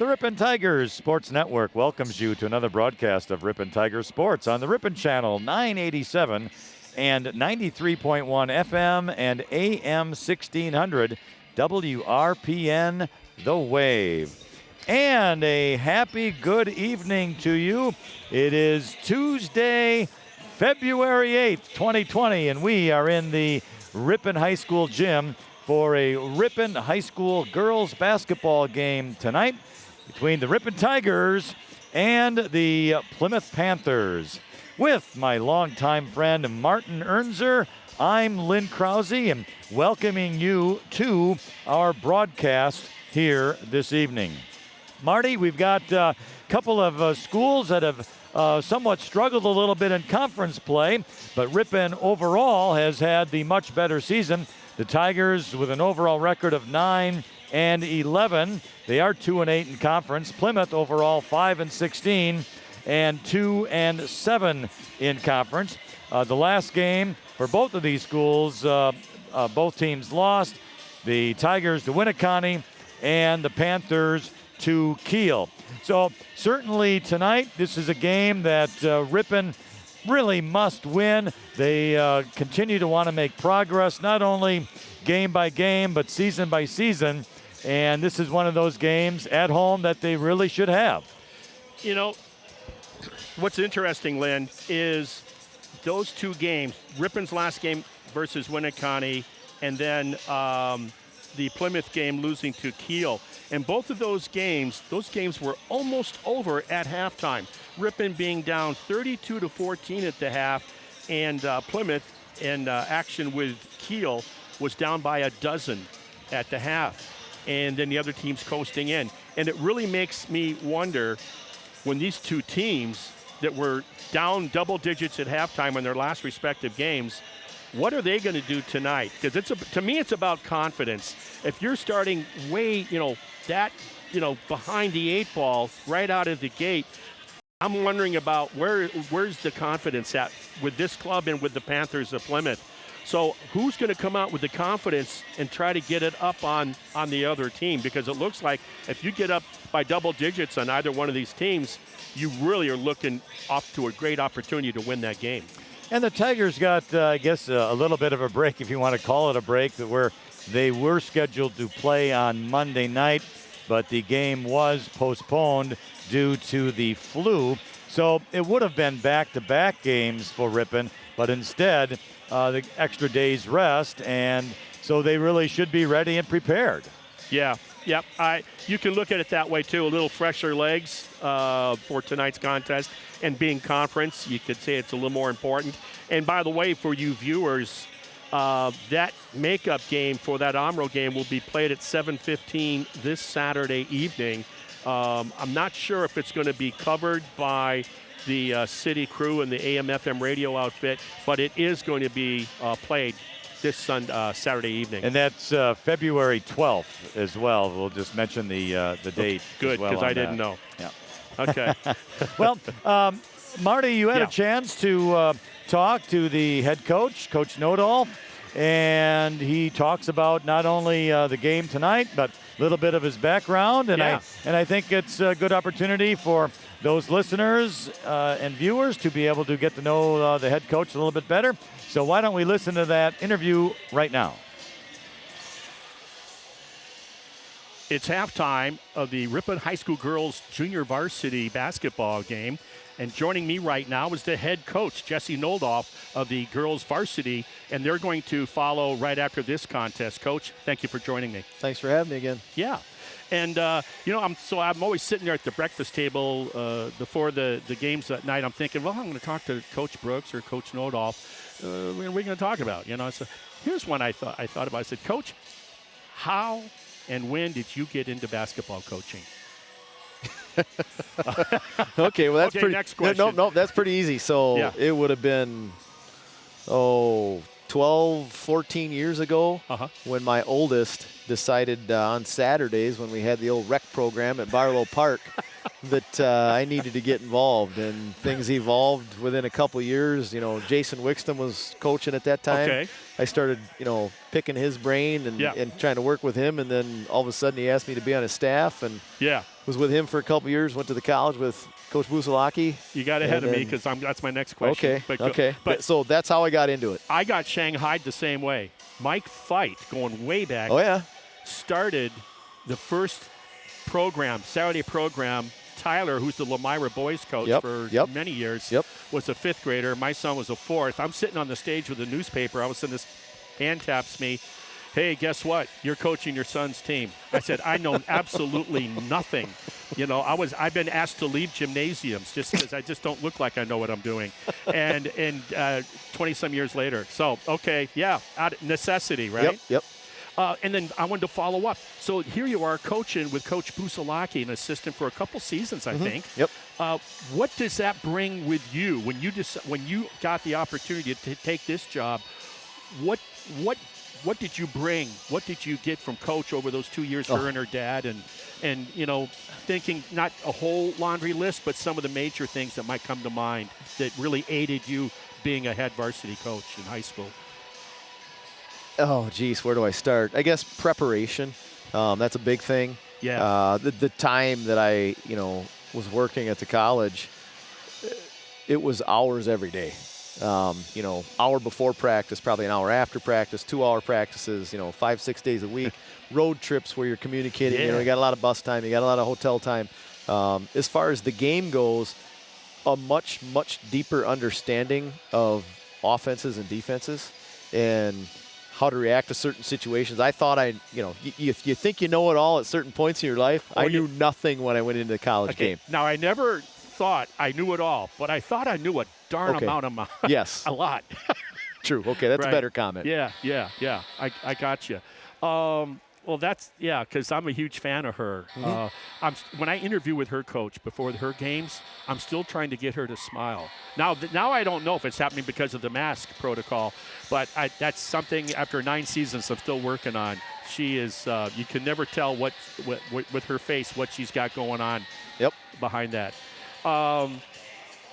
The Ripon Tigers Sports Network welcomes you to another broadcast of Ripon Tigers Sports on the Ripon Channel 987 and 93.1 FM and AM 1600 WRPN The Wave. And a happy good evening to you. It is Tuesday, February 8th, 2020, and we are in the Ripon High School gym for a Ripon High School girls basketball game tonight between the Ripon Tigers and the Plymouth Panthers. With my longtime friend Martin Ernzer, I'm Lynn Krause, and welcoming you to our broadcast here this evening. Marty, we've got a couple of schools that have somewhat struggled a little bit in conference play, but Ripon overall has had the much better season. The Tigers with an overall record of 9-11. They are 2-8 in conference. Plymouth overall 5-16 and 2-7 in conference. The last game for both of these schools, both teams lost. The Tigers to Winneconne and the Panthers to Kiel. So certainly tonight, this is a game that Ripon really must win. They continue to want to make progress, not only game by game, but season by season. And this is one of those games at home that they really should have. You know, what's interesting, Lynn, is those two games, Ripon's last game versus Winneconne, and then the Plymouth game losing to Kiel. And both of those games were almost over at halftime. Ripon being down 32-14 at the half, and Plymouth in action with Kiel was down by a dozen at the half. And then the other teams coasting in. And it really makes me wonder, when these two teams that were down double digits at halftime in their last respective games, what are they going to do tonight? Because to me, it's about confidence. If you're starting way, behind the eight ball right out of the gate, I'm wondering about where's the confidence at with this club and with the Panthers of Plymouth. So who's going to come out with the confidence and try to get it up on the other team? Because it looks like if you get up by double digits on either one of these teams, you really are looking off to a great opportunity to win that game. And the Tigers got, I guess, a little bit of a break, if you want to call it a break, where they were scheduled to play on Monday night, but the game was postponed due to the flu. So it would have been back-to-back games for Ripon, but instead, the extra day's rest, and so they really should be ready and prepared. Yeah. Yep. You can look at it that way, too. A little fresher legs for tonight's contest. And being conference, you could say it's a little more important. And by the way, for you viewers, that makeup game for that Omro game will be played at 7:15 this Saturday evening. I'm not sure if it's going to be covered by the city crew and the AM/FM radio outfit, but it is going to be played this Saturday evening. And that's February 12th as well. We'll just mention the date. Good, because well I didn't know. Yeah. Okay. Well, Marty, you had a chance to talk to the head coach, Coach Nodal, and he talks about not only the game tonight, but a little bit of his background. And I think it's a good opportunity for those listeners and viewers to be able to get to know the head coach a little bit better. So why don't we listen to that interview right now? It's halftime of the Ripon High School girls junior varsity basketball game. And joining me right now is the head coach, Jesse Noldoff, of the girls varsity. And they're going to follow right after this contest. Coach, thank you for joining me. Thanks for having me again. Yeah. And, I'm always sitting there at the breakfast table before the games at night. I'm thinking, well, I'm going to talk to Coach Brooks or Coach Noldoff. What are we going to talk about? So here's one I thought about. I said, Coach, how and when did you get into basketball coaching? Okay, well, that's pretty. Next question. No, that's pretty easy. So it would have been, 12, 14 years ago when my oldest decided on Saturdays when we had the old rec program at Barlow Park that I needed to get involved, and things evolved within a couple years. Jason Wixton was coaching at that time. Okay. I started, picking his brain and trying to work with him, and then all of a sudden he asked me to be on his staff, and was with him for a couple years, went to the college with Coach Busalaki. You got ahead of me because that's my next question. Okay. But so that's how I got into it. I got shanghaied the same way. Mike Fight, going way back, started the first program, Saturday program. Tyler, who's the Lamira boys coach for many years, was a 5th grader. My son was a 4th. I'm sitting on the stage with a newspaper. All of a sudden, this hand taps me. Hey, guess what? You're coaching your son's team. I said, I know absolutely nothing. I've been asked to leave gymnasiums just because I just don't look like I know what I'm doing. And 20-some years later. So, out of necessity, right? Yep. And then I wanted to follow up. So here you are coaching with Coach Busalaki, an assistant for a couple seasons, I think. Yep. What does that bring with you when you got the opportunity to take this job? What did you bring? What did you get from Coach over those 2 years, her and her dad, and thinking not a whole laundry list, but some of the major things that might come to mind that really aided you being a head varsity coach in high school? Oh, geez, where do I start? I guess preparation. That's a big thing. Yeah. The time that I, was working at the college, it was hours every day. Hour before practice, probably an hour after practice, 2-hour practices, 5-6 days a week. Road trips where you're communicating. You got a lot of bus time. You got a lot of hotel time. As far as the game goes, a much, much deeper understanding of offenses and defenses and how to react to certain situations. I thought you think you know it all at certain points in your life. I knew nothing when I went into the college game. Now, I never thought I knew it all, but I thought I knew a darn amount of yes. a lot. True. Okay, that's a better comment. Yeah. I got you. Well, that's, because I'm a huge fan of her. When I interview with her coach before her games, I'm still trying to get her to smile. Now I don't know if it's happening because of the mask protocol, but that's something after 9 seasons I'm still working on. She is, you can never tell what with her face what she's got going on behind that.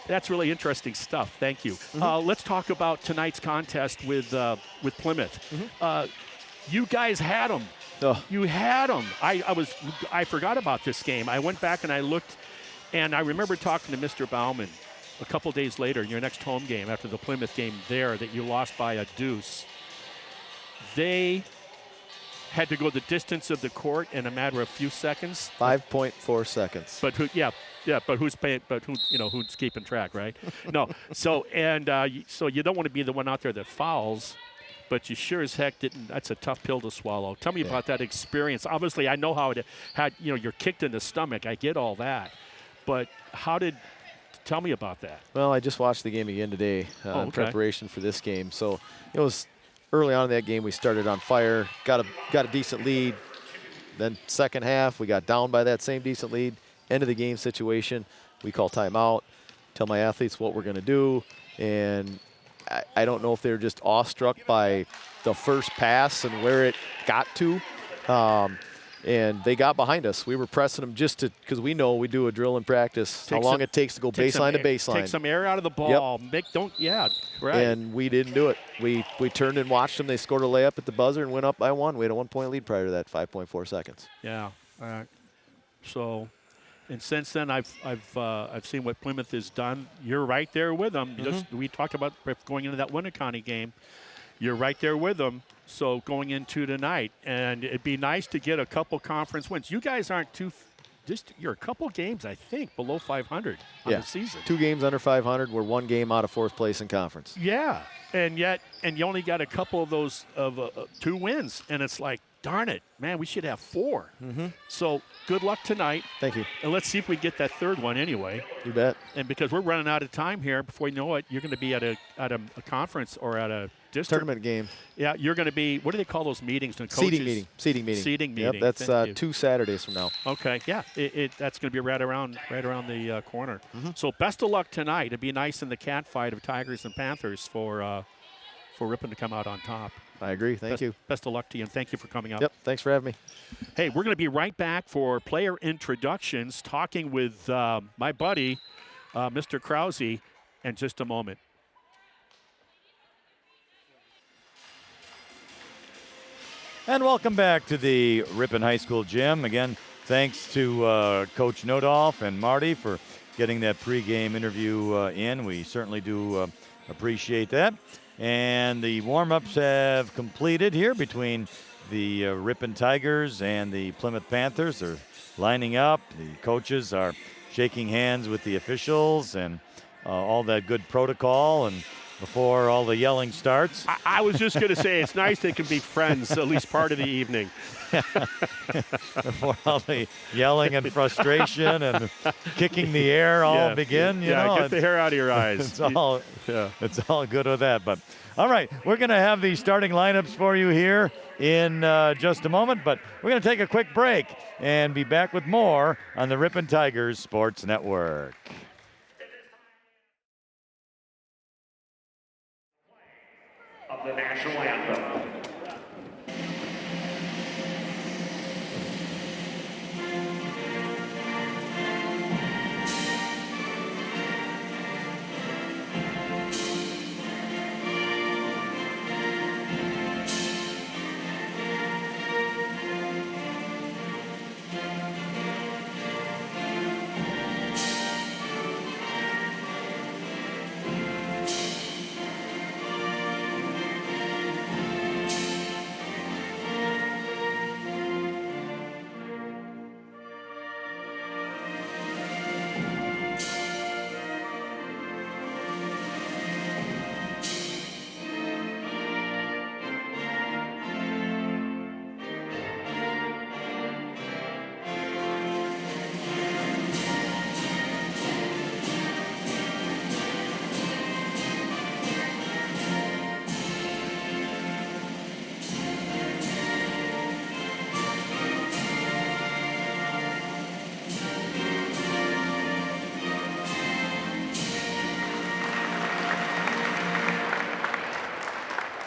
That's really interesting stuff. Thank you. Let's talk about tonight's contest with Plymouth. You guys had them. You had them. I forgot about this game. I went back and I looked, and I remember talking to Mr. Bauman a couple days later in your next home game after the Plymouth game there that you lost by a deuce. They had to go the distance of the court in a matter of a few seconds. 5.4 seconds. But who's paying? But who's keeping track, right? No. So so you don't want to be the one out there that fouls. But you sure as heck didn't. That's a tough pill to swallow. Tell me about that experience. Obviously, I know how it had. You're kicked in the stomach. I get all that. But tell me about that. Well, I just watched the game again today in preparation for this game. So it was early on in that game. We started on fire. Got a decent lead. Then second half, we got down by that same decent lead. End of the game situation. We call timeout. Tell my athletes what we're going to do, and I don't know if they were just awestruck by the first pass and where it got to. And they got behind us. We were pressing them because we know we do a drill in practice, how long it takes to go baseline to baseline. Take some air out of the ball. Right. And we didn't do it. We turned and watched them. They scored a layup at the buzzer and went up by 1. We had a 1-point lead prior to that, 5.4 seconds. Yeah. So, and since then, I've seen what Plymouth has done. You're right there with them. We talked about going into that Winneconne game. You're right there with them. So going into tonight, and it'd be nice to get a couple conference wins. You guys aren't you're a couple games, I think, below 500 on the season. 2 games under 500. We're 1 game out of 4th place in conference. Yeah, and you only got a couple of those 2 wins, and it's like, darn it, man, we should have 4. So good luck tonight. Thank you. And let's see if we get that 3rd one anyway. You bet. And because we're running out of time here, before you know it, you're going to be at a conference or at a district tournament game. Yeah, you're going to be. What do they call those meetings? Seating meeting. Seating meeting. Yep, that's 2 Saturdays from now. Okay, yeah, that's going to be right around the corner. So best of luck tonight. It'd be nice in the cat fight of Tigers and Panthers for Ripon to come out on top. I agree. Thank you. Best of luck to you, and thank you for coming up. Yep. Thanks for having me. Hey, we're going to be right back for player introductions, talking with my buddy, Mr. Krause, in just a moment. And welcome back to the Ripon High School gym. Again, thanks to Coach Nodolf and Marty for getting that pregame interview in. We certainly do appreciate that. And the warm-ups have completed here between the Ripon Tigers and the Plymouth Panthers. They're lining up. The coaches are shaking hands with the officials and all that good protocol. And before all the yelling starts. I was just going to say, it's nice they can be friends at least part of the evening. Before all the yelling and frustration and kicking the air all begin, you know. Get the hair out of your eyes. It's all good with that. But all right, we're going to have the starting lineups for you here in just a moment. But we're going to take a quick break and be back with more on the Ripon Tigers Sports Network. Of the national anthem.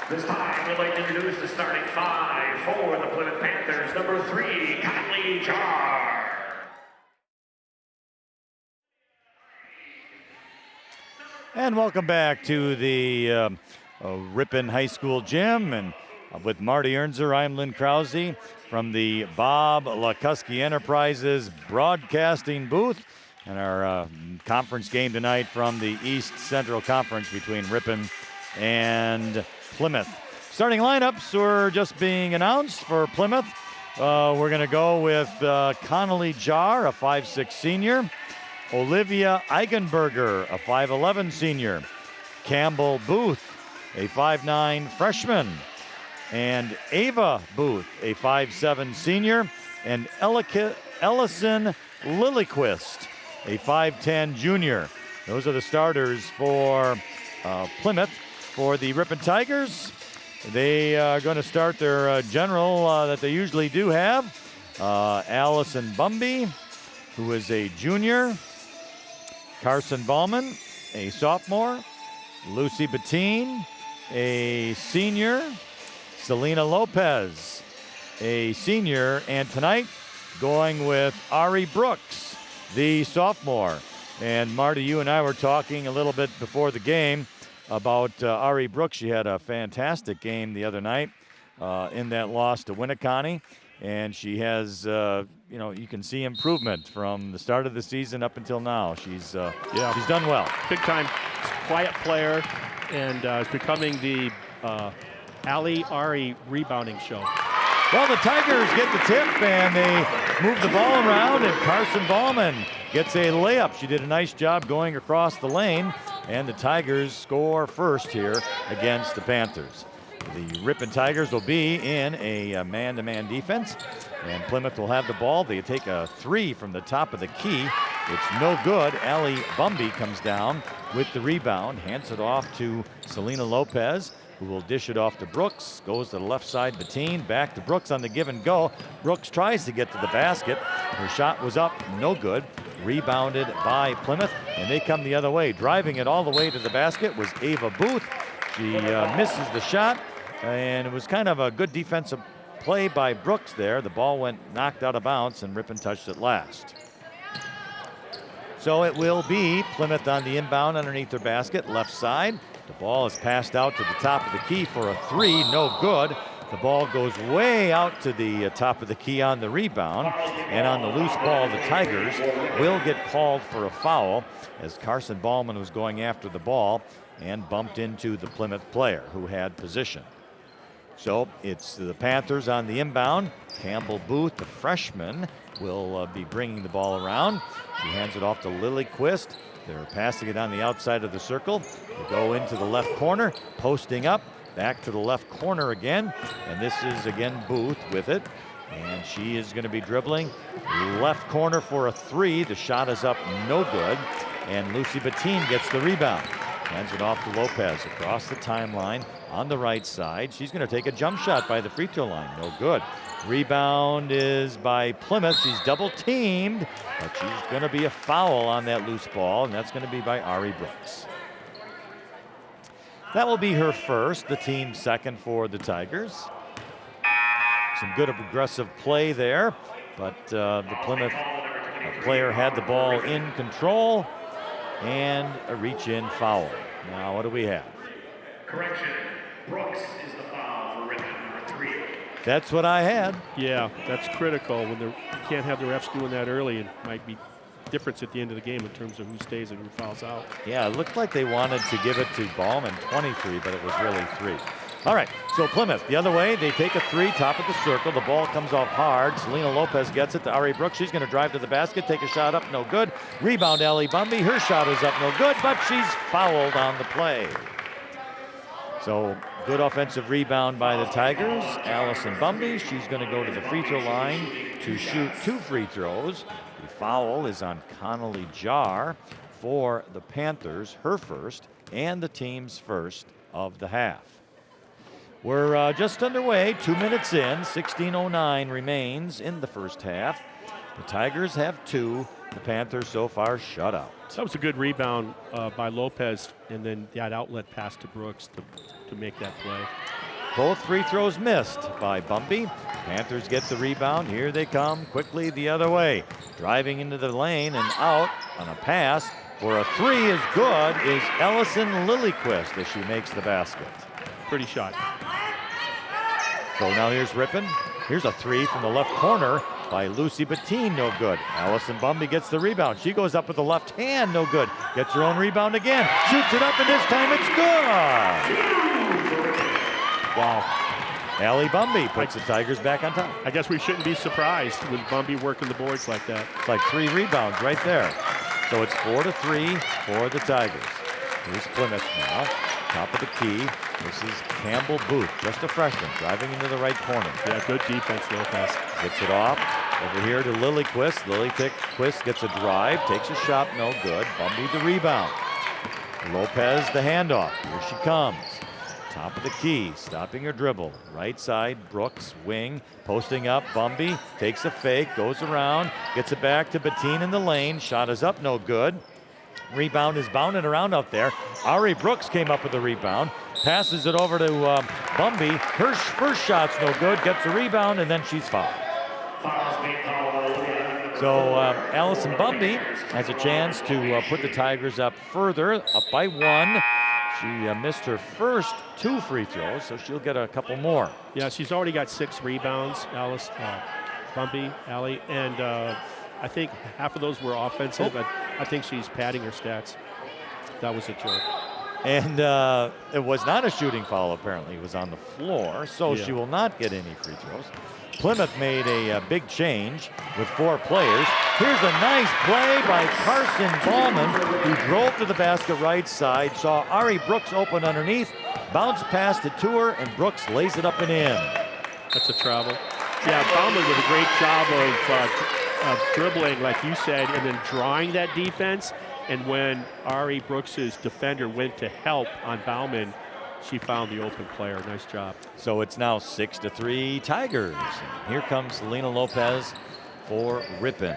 This time, we'd like to introduce the starting five for the Plymouth Panthers. Number 3, Conley Jar. And welcome back to the Ripon High School gym. And with Marty Ernzer, I'm Lynn Krause from the Bob Lakuski Enterprises broadcasting booth. And our conference game tonight from the East Central Conference between Ripon and Plymouth. Starting lineups were just being announced for Plymouth. We're going to go with Connolly Jar, a 5'6 senior. Olivia Eigenberger, a 5'11 senior. Campbell Booth, a 5'9 freshman. And Ava Booth, a 5'7 senior. And Ellison Lilliquist, a 5'10 junior. Those are the starters for Plymouth. For the Ripon Tigers, they are going to start their general that they usually do have. Allison Bumby, who is a junior. Carson Ballman, a sophomore. Lucy Bettine, a senior. Selena Lopez, a senior. And tonight, going with Ari Brooks, the sophomore. And Marty, you and I were talking a little bit before the game about Ari Brooks. She had a fantastic game the other night in that loss to Winneconne. And she has, you can see improvement from the start of the season up until now. She's done well. Big time, quiet player, and is becoming the Ali Ari rebounding show. Well, the Tigers get the tip and they move the ball around, and Carson Ballman gets a layup. She did a nice job going across the lane, and the Tigers score first here against the Panthers. The Ripon Tigers will be in a man-to-man defense, and Plymouth will have the ball. They take a three from the top of the key. It's no good. Allie Bumby comes down with the rebound, hands it off to Selena Lopez, who will dish it off to Brooks. Goes to the left side, Bettine, back to Brooks on the give and go. Brooks tries to get to the basket. Her shot was up, no good. Rebounded by Plymouth, and they come the other way. Driving it all the way to the basket was Ava Booth. She misses the shot, And it was kind of a good defensive play by Brooks there. The ball went knocked out of bounds, and Ripon touched it last. So it will be Plymouth on the inbound underneath their basket, left side. The ball is passed out to the top of the key for a three, no good. The ball goes way out to the top of the key on the rebound. And on the loose ball, the Tigers will get called for a foul as Carson Ballman was going after the ball and bumped into the Plymouth player who had position. So it's the Panthers on the inbound. Campbell Booth, the freshman, will be bringing the ball around. She hands it off to Lilyquist. They're passing it on the outside of the circle. They go into the left corner, posting up, back to the left corner again. And this is again Booth with it. And she is going to be dribbling left corner for a three. The shot is up, no good. And Lucy Bettine gets the rebound. Hands it off to Lopez across the timeline on the right side. She's going to take a jump shot by the free throw line. No good. Rebound is by Plymouth. She's double teamed, but she's going to be a foul on that loose ball, and that's going to be by Ari Brooks. That will be her first, the team second for the Tigers. Some good aggressive play there, but the Plymouth player had the ball in control and a reach-in foul. Now, what do we have? Correction. Brooks is the foul for Ripon, number 3. That's what I had. Yeah, that's critical when you can't have the refs doing that early. It might be difference at the end of the game in terms of who stays and who fouls out. Yeah, it looked like they wanted to give it to Ballman 23, but it was really 3. All right, so Plymouth, the other way, they take a 3, top of the circle. The ball comes off hard. Selena Lopez gets it to Ari Brooks. She's going to drive to the basket, take a shot up, no good. Rebound, Allie Bumby. Her shot is up, no good, but she's fouled on the play. So good offensive rebound by the Tigers. Allison Bumby, she's going to go to the free throw line to shoot 2 free throws. The foul is on Connolly Jar for the Panthers, her first, and the team's first of the half. We're just underway, 2 minutes in, 16:09 remains in the first half. The Tigers have 2, the Panthers so far shut out. That was a good rebound by Lopez, and then that outlet pass to Brooks to make that play. Both free throws missed by Bumby. Panthers get the rebound. Here they come quickly the other way. Driving into the lane and out on a pass for a 3 is good is Ellison Lilyquist as she makes the basket. Pretty shot. So now here's Ripon. Here's a 3 from the left corner by Lucy Bettine, no good. Allison Bumby gets the rebound. She goes up with the left hand, no good. Gets her own rebound again. Shoots it up, and this time it's good. Wow. Allie Bumby puts the Tigers back on top. I guess we shouldn't be surprised with Bumby working the boards like that. It's like 3 rebounds right there. So it's 4-3 for the Tigers. Here's Plymouth now. Top of the key. This is Campbell Booth, just a freshman, driving into the right corner. Yeah, good defense, Lopez. Gets it off. Over here to Lilyquist. Lilyquist gets a drive, takes a shot, no good. Bumby the rebound. Lopez the handoff. Here she comes. Top of the key, stopping her dribble. Right side, Brooks, wing, posting up. Bumby takes a fake, goes around, gets it back to Bettine in the lane. Shot is up, no good. Rebound is bounding around out there. Ari Brooks came up with the rebound, passes it over to Bumby. Her first shot's no good, gets a rebound, and then she's fouled. So Allison Bumby has a chance to put the Tigers up further, up by 1. She missed her first 2 free throws, so she'll get a couple more. Yeah, she's already got 6 rebounds, Bumby, Allie, and I think half of those were offensive. I think she's padding her stats. That was a joke. And it was not a shooting foul, apparently. It was on the floor, so she will not get any free throws. Plymouth made a big change with 4 players. Here's a nice play by Carson Ballman, who drove to the basket right side, saw Ari Brooks open underneath, bounced past it to her, and Brooks lays it up and in. That's a travel. Yeah, Ballman did a great job of dribbling, like you said, and then drawing that defense. And when Ari Brooks's defender went to help on Bauman, she found the open player. Nice job. So it's now 6-3 Tigers. And here comes Selena Lopez for Ripon.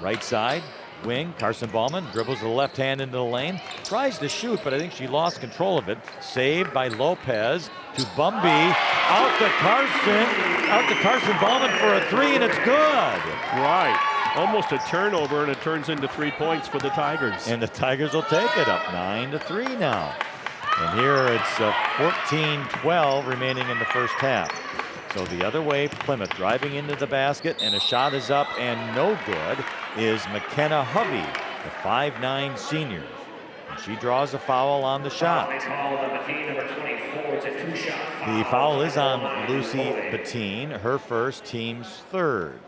Right side, wing. Carson Ballman dribbles the left hand into the lane. Tries to shoot, but I think she lost control of it. Saved by Lopez to Bumby. Out to Carson Ballman for a three, and it's good. Right. Almost a turnover, and it turns into 3 points for the Tigers. And the Tigers will take it up 9-3 now. And here it's 14-12 remaining in the first half. So the other way, Plymouth driving into the basket, and a shot is up and no good is McKenna Hovey, the 5'9" senior. And she draws a foul on the shot. The foul is on Lucy Bettine, her first, team's third.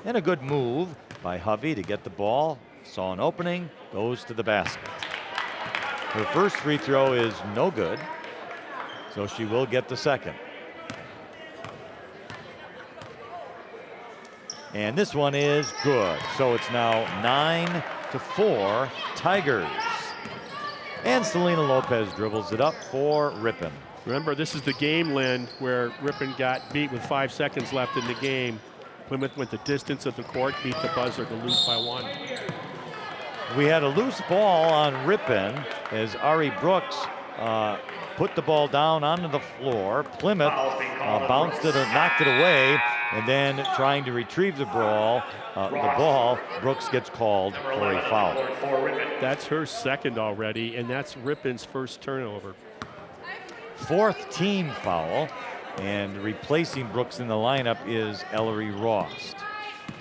And a good move by Hovey to get the ball. Saw an opening, goes to the basket. Her first free throw is no good, so she will get the second. And this one is good. So it's now 9-4 Tigers. And Selena Lopez dribbles it up for Ripon. Remember, this is the game, Lynn, where Ripon got beat with 5 seconds left in the game. Plymouth went the distance of the court, beat the buzzer to lose by 1. We had a loose ball on Ripon as Ari Brooks put the ball down onto the floor. Plymouth bounced it or knocked it away, and then trying to retrieve the ball, Brooks gets called for a foul. That's her second already, and that's Ripon's first turnover. Fourth team foul, and replacing Brooks in the lineup is Ellery Rost.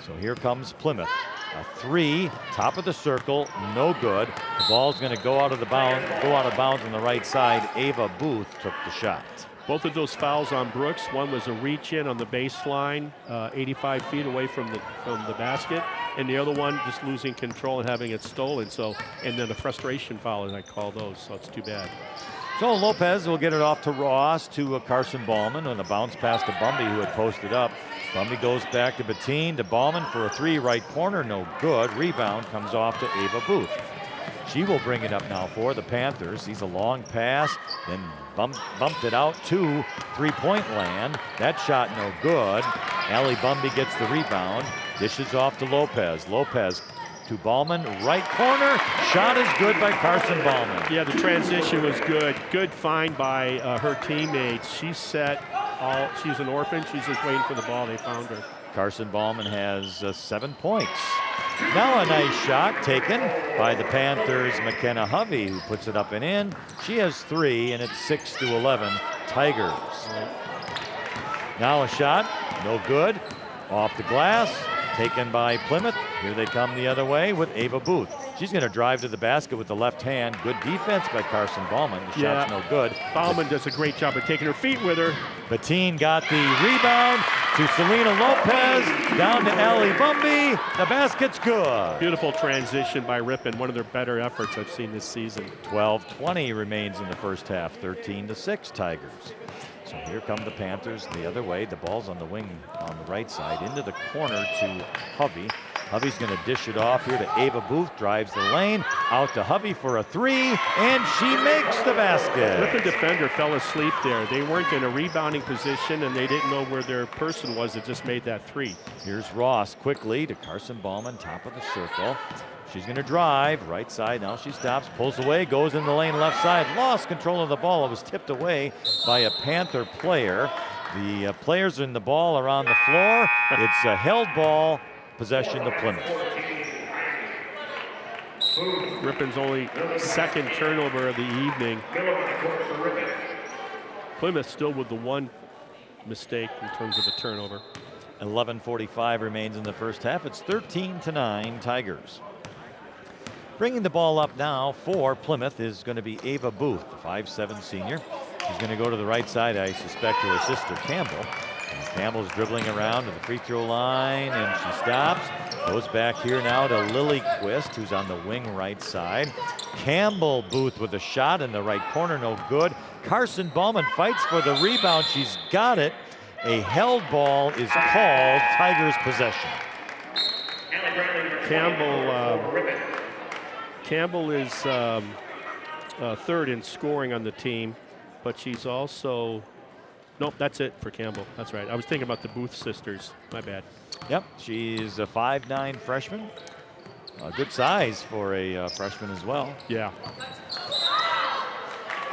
So here comes Plymouth. A three, top of the circle, no good. The ball's going to go out of bounds on the right side. Ava Booth took the shot. Both of those fouls on Brooks. One was a reach in on the baseline, 85 feet away from the basket, and the other one just losing control and having it stolen. So, and then a frustration foul, as I call those. So it's too bad. So Lopez will get it off to Ross to Carson Ballman on the bounce pass to Bumby, who had posted up. Bumby goes back to Bettine to Ballman for a three, right corner, no good. Rebound comes off to Ava Booth. She will bring it up now for the Panthers. Sees a long pass, then bumped it out to three-point land. That shot no good. Allie Bumby gets the rebound, dishes off to Lopez. Lopez to Ballman, right corner. Shot is good by Carson Ballman. Yeah, the transition was good. Good find by her teammates. She's set. She's an orphan. She's just waiting for the ball. They found her. Carson Ballman has 7 points. Now a nice shot taken by the Panthers' McKenna Hovey, who puts it up and in. She has 3, and it's 6-11 Tigers. Now a shot, no good. Off the glass, taken by Plymouth. Here they come the other way with Ava Booth. She's going to drive to the basket with the left hand. Good defense by Carson Ballman. The shot's no good. Ballman does a great job of taking her feet with her. Bettine got the rebound to Selena Lopez. Down to Allie Bumby. The basket's good. Beautiful transition by Ripon. One of their better efforts I've seen this season. 12-20 remains in the first half. 13-6 Tigers. So here come the Panthers the other way. The ball's on the wing on the right side into the corner to Hovey. Hovey's going to dish it off here to Ava Booth. Drives the lane out to Hovey for a three, and she makes the basket. Ripon defender fell asleep there. They weren't in a rebounding position, and they didn't know where their person was that just made that three. Here's Ross quickly to Carson Ballman, top of the circle. She's going to drive right side. Now she stops, pulls away, goes in the lane left side. Lost control of the ball. It was tipped away by a Panther player. The players in the ball are on the floor. It's a held ball, possession to Plymouth. Ripon's only second turnover of the evening. Plymouth still with the one mistake in terms of a turnover. 11:45 remains in the first half. It's 13-9 Tigers. Bringing the ball up now for Plymouth is going to be Ava Booth, the 5'7" senior. She's going to go to the right side, I suspect, to her sister Campbell. And Campbell's dribbling around to the free throw line, and she stops. Goes back here now to Lily Quist, who's on the wing right side. Campbell Booth with a shot in the right corner, no good. Carson Ballman fights for the rebound. She's got it. A held ball is called. Tigers possession. Campbell is third in scoring on the team, but she's also, nope, that's it for Campbell. That's right. I was thinking about the Booth sisters. My bad. Yep, she's a 5'9" freshman. Good size for a freshman as well. Yeah.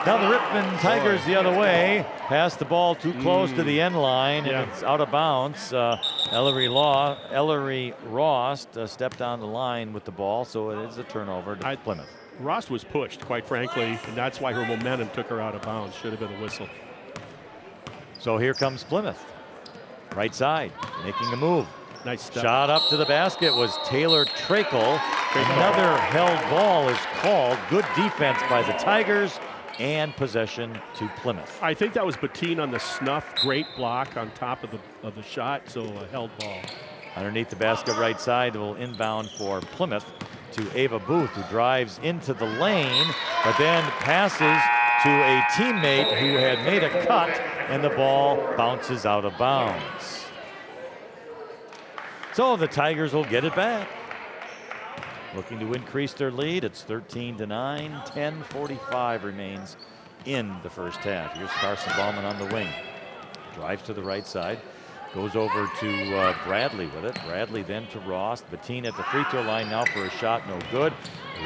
Now the Ripon Tigers the other way. Pass the ball too close to the end line, and it's out of bounds. Ellery Rost stepped on the line with the ball, so it is a turnover to Plymouth. Ross was pushed, quite frankly, and that's why her momentum took her out of bounds. Should have been a whistle. So here comes Plymouth. Right side, making a move. Nice step. Shot up to the basket was Taylor Trakel. Another held ball is called. Good defense by the Tigers, and possession to Plymouth. I think that was Bettine on the snuff. Great block on top of the shot, so a held ball. Underneath the basket right side will inbound for Plymouth to Ava Booth, who drives into the lane, but then passes to a teammate who had made a cut, and the ball bounces out of bounds. So the Tigers will get it back. Looking to increase their lead. It's 13-9, 10:45 remains in the first half. Here's Carson Ballman on the wing. Drives to the right side. Goes over to Bradley with it. Bradley then to Ross. Bettine at the free throw line now for a shot, no good.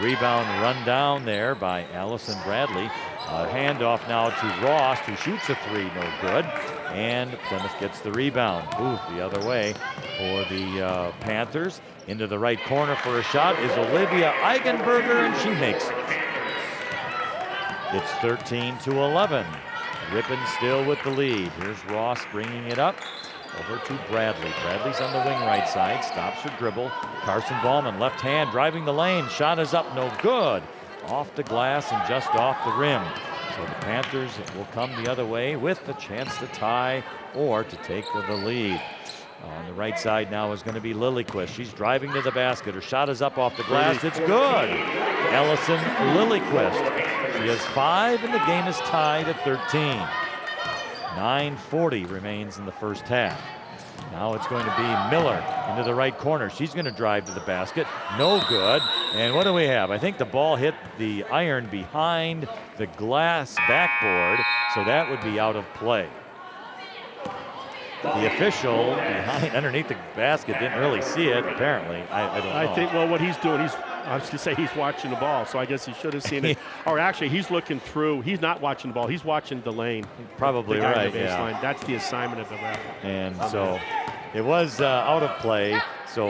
Rebound run down there by Allison Bradley. Handoff now to Ross, who shoots a three, no good. And Plymouth gets the rebound. Booth the other way for the Panthers. Into the right corner for a shot is Olivia Eigenberger, and she makes it. It's 13-11. Ripon still with the lead. Here's Ross bringing it up. Over to Bradley. Bradley's on the wing right side. Stops her dribble. Carson Ballman, left hand, driving the lane. Shot is up, no good. Off the glass and just off the rim. So the Panthers will come the other way with the chance to tie or to take the lead. On the right side now is going to be Lillyquist. She's driving to the basket. Her shot is up off the glass. It's good. Ellison Lillyquist. She has 5, and the game is tied at 13. 9:40 remains in the first half. Now it's going to be Miller into the right corner. She's going to drive to the basket. No good. And what do we have? I think the ball hit the iron behind the glass backboard, so that would be out of play. The official underneath the basket didn't really see it, apparently. I don't know. I think, well, what he's doing, I was going to say he's watching the ball, so I guess he should have seen it. Or actually, he's looking through. He's not watching the ball. He's watching the lane. Probably right, yeah. That's the assignment of the ref. And so it was out of play, so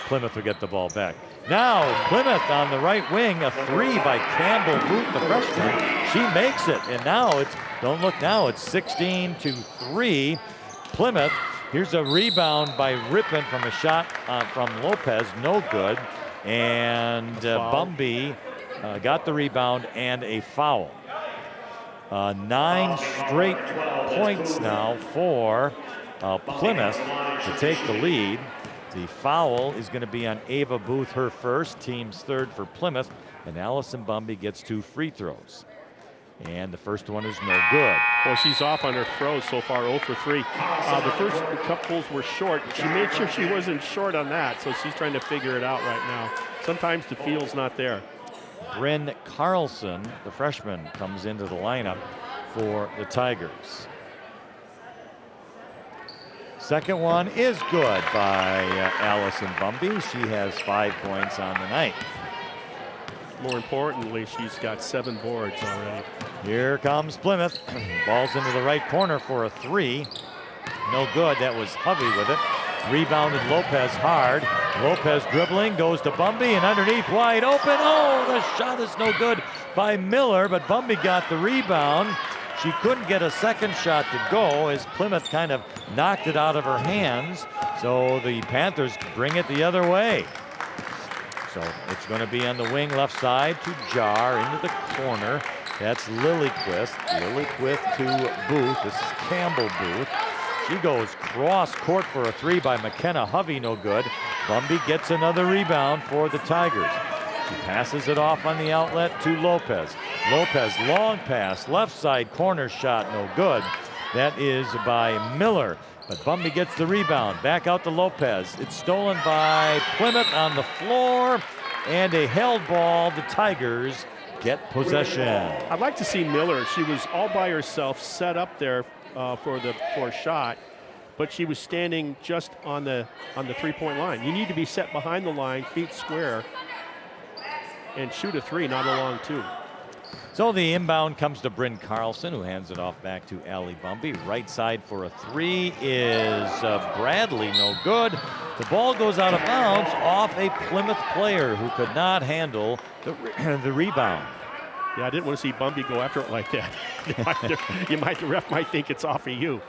Plymouth will get the ball back. Now, Plymouth on the right wing, a three by Campbell Booth, the freshman. She makes it, and now it's, don't look now, it's 16-3. Plymouth. Here's a rebound by Ripon from a shot from Lopez, no good. And Bumby got the rebound and a foul. 9 straight points now for Plymouth to take the lead. The foul is going to be on Ava Booth, her first, team's third for Plymouth, and Allison Bumby gets 2 free throws. And the first one is no good. Well, she's off on her throws so far, 0 for 3. The first couples were short. She made sure she wasn't short on that, so she's trying to figure it out right now. Sometimes the field's not there. Bryn Carlson, the freshman, comes into the lineup for the Tigers. Second one is good by Allison Bumby. She has 5 points on the night. More importantly, she's got 7 boards already. Here comes Plymouth. Ball's into the right corner for a 3. No good. That was Hovey with it. Rebounded Lopez hard. Lopez dribbling, goes to Bumby, and underneath wide open. Oh, the shot is no good by Miller, but Bumby got the rebound. She couldn't get a second shot to go as Plymouth kind of knocked it out of her hands. So the Panthers bring it the other way. So it's going to be on the wing left side to Jar into the corner. That's Lillyquist. Lillyquist to Booth. This is Campbell Booth. She goes cross court for a 3 by McKenna Hovey, no good. Bumby gets another rebound for the Tigers. She passes it off on the outlet to Lopez. Lopez, long pass, left side corner shot, no good. That is by Miller. But Bumby gets the rebound. Back out to Lopez. It's stolen by Plymouth on the floor. And a held ball. The Tigers get possession. I'd like to see Miller. She was all by herself, set up there for a shot, but she was standing just on the 3-point line. You need to be set behind the line, feet square, and shoot a three, not a long two. So the inbound comes to Bryn Carlson, who hands it off back to Allie Bumby. Right side for a three is Bradley, no good. The ball goes out of bounds off a Plymouth player who could not handle the rebound. Yeah, I didn't want to see Bumby go after it like that. The ref might think it's off of you.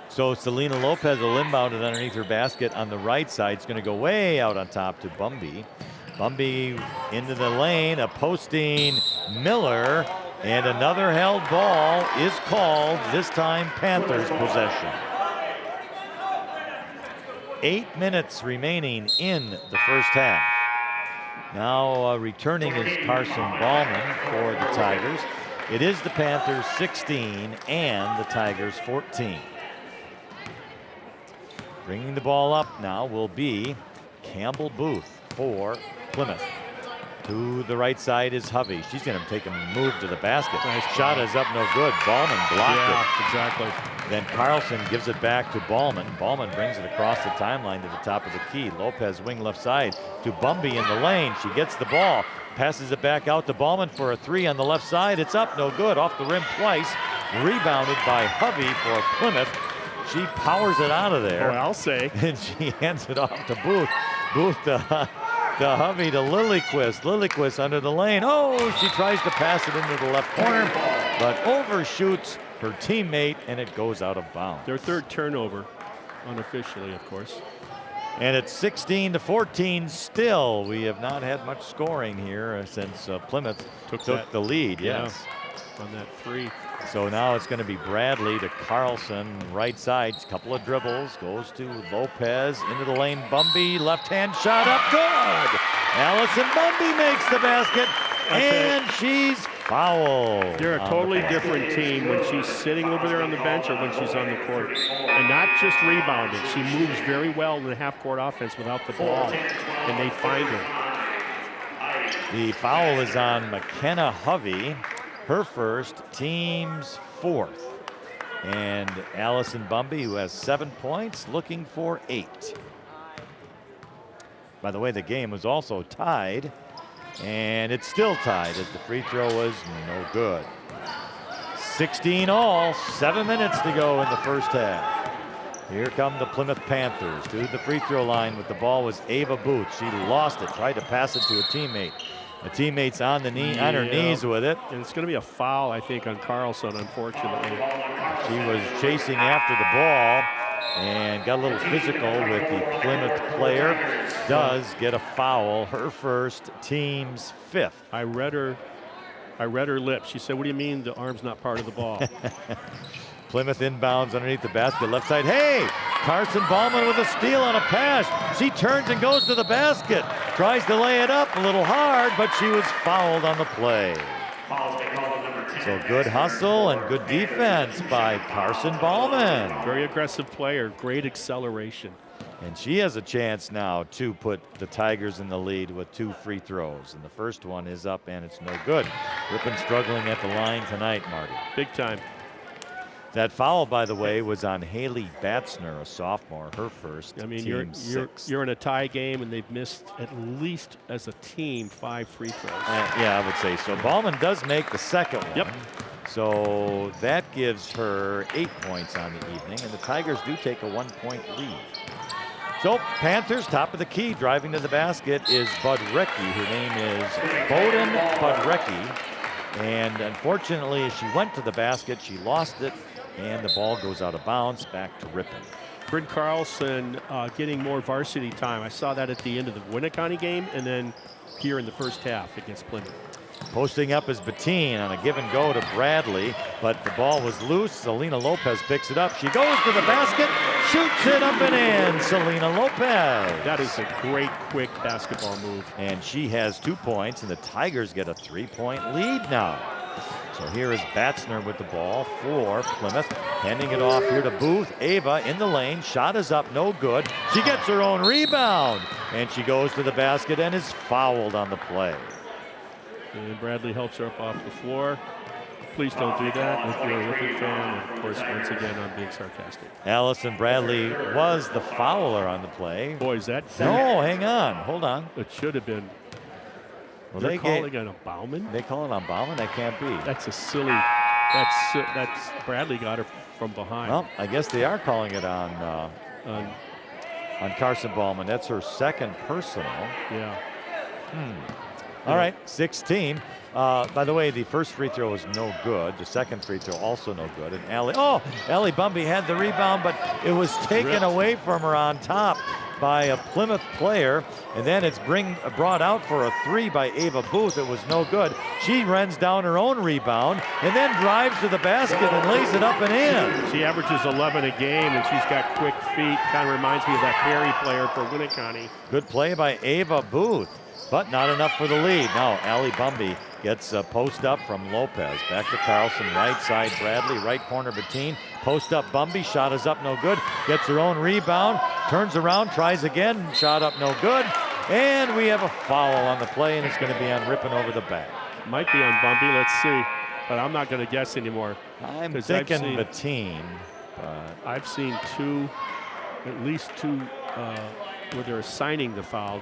So Selena Lopez will inbound it underneath her basket on the right side. It's going to go way out on top to Bumby. Bumby into the lane, a posting Miller, and another held ball is called, this time Panthers possession. 8 minutes remaining in the first half. Now returning is Carson Ballman for the Tigers. It is the Panthers 16 and the Tigers 14. Bringing the ball up now will be Campbell Booth for Plymouth. To the right side is Hovey. She's going to take a move to the basket. Nice Shot is up, no good. Ballman blocked it. Exactly. Then Carlson gives it back to Ballman. Ballman brings it across the timeline to the top of the key. Lopez wing left side to Bumby in the lane. She gets the ball, passes it back out to Ballman for a three on the left side. It's up, no good. Off the rim twice. Rebounded by Hovey for Plymouth. She powers it out of there. Boy, I'll say. And she hands it off to Booth. Booth to Hovey to Lillyquist. Lillyquist under the lane. Oh, she tries to pass it into the left corner, but overshoots her teammate, and it goes out of bounds. Their third turnover, unofficially, of course. And it's 16-14 still. We have not had much scoring here since Plymouth took the lead. Yes. On that three. So now it's going to be Bradley to Carlson, right side, couple of dribbles, goes to Lopez, into the lane, Bumby, left-hand shot up, good! Allison Bumby makes the basket, and she's fouled. They're a totally different team when she's sitting over there on the bench or when she's on the court. And not just rebounding, she moves very well in the half-court offense without the ball, and they find her. The foul is on McKenna Hovey. Her first, team's fourth. And Allison Bumby, who has 7 points, looking for 8. By the way, the game was also tied, and it's still tied as the free throw was no good. 16 all, 7 minutes to go in the first half. Here come the Plymouth Panthers to the free throw line with the ball was Ava Booth. She lost it, tried to pass it to a teammate. The teammate's on her knees with it. And it's going to be a foul, I think, on Carlson, unfortunately. She was chasing after the ball and got a little physical with the Plymouth player. Does get a foul, her first, team's 5th. I read her lips. She said, "What do you mean the arm's not part of the ball?" Plymouth inbounds underneath the basket, left side. Hey, Carson Ballman with a steal on a pass. She turns and goes to the basket. Tries to lay it up a little hard, but she was fouled on the play. So good hustle and good defense by Carson Ballman. Very aggressive player, great acceleration. And she has a chance now to put the Tigers in the lead with 2 free throws. And the first one is up and it's no good. Ripon struggling at the line tonight, Marty. Big time. That foul, by the way, was on Haley Batzner, a sophomore, her first. I mean, team 6th. you're in a tie game, and they've missed at least as a team 5 free throws. Yeah, I would say so. Ballman does make the second one. Yep. So that gives her 8 points on the evening, and the Tigers do take a 1-point lead. So Panthers, top of the key, driving to the basket is Bud Recki. Her name is Bowden Budrecki. And unfortunately, as she went to the basket, she lost it. And the ball goes out of bounds back to Ripon. Bryn Carlson getting more varsity time. I saw that at the end of the Winneconne game and then here in the first half against Plymouth. Posting up is Bettine on a give and go to Bradley, but the ball was loose. Selena Lopez picks it up. She goes to the basket, shoots it up and in. Selena Lopez. That is a great, quick basketball move. And she has 2 points, and the Tigers get a 3-point lead now. So here is Batzner with the ball for Plymouth. Handing it off here to Booth. Ava in the lane. Shot is up, no good. She gets her own rebound. And she goes to the basket and is fouled on the play. And Bradley helps her up off the floor. Please don't do that if you're a Ripon fan. And of course, once again, I'm being sarcastic. Allison Bradley was the fouler on the play. Boy, is that... No, hang on. Hold on. It should have been. Well, They're calling it a Bauman? They call it on Bauman? That can't be. That's a silly. That's Bradley got her from behind. Well, I guess they are calling it on Carson Bauman. That's her second personal. Yeah. All right, 16. By the way, the first free throw was no good. The second free throw also no good. And Allie Bumby had the rebound, but it was taken away from her on top by a Plymouth player. And then it's brought out for a three by Ava Booth. It was no good. She runs down her own rebound and then drives to the basket and lays it up and in. She averages 11 a game, and she's got quick feet. Kind of reminds me of that Perry player for Winneconne. Good play by Ava Booth, but not enough for the lead. Now Allie Bumby gets a post up from Lopez. Back to Carlson, right side Bradley, right corner Bettine. Post up Bumby, shot is up no good. Gets her own rebound, turns around, tries again, shot up no good. And we have a foul on the play, and it's going to be on Ripon over the back. Might be on Bumby, let's see. But I'm not going to guess anymore. I'm thinking Bettine. But I've seen at least two where they're assigning the foul.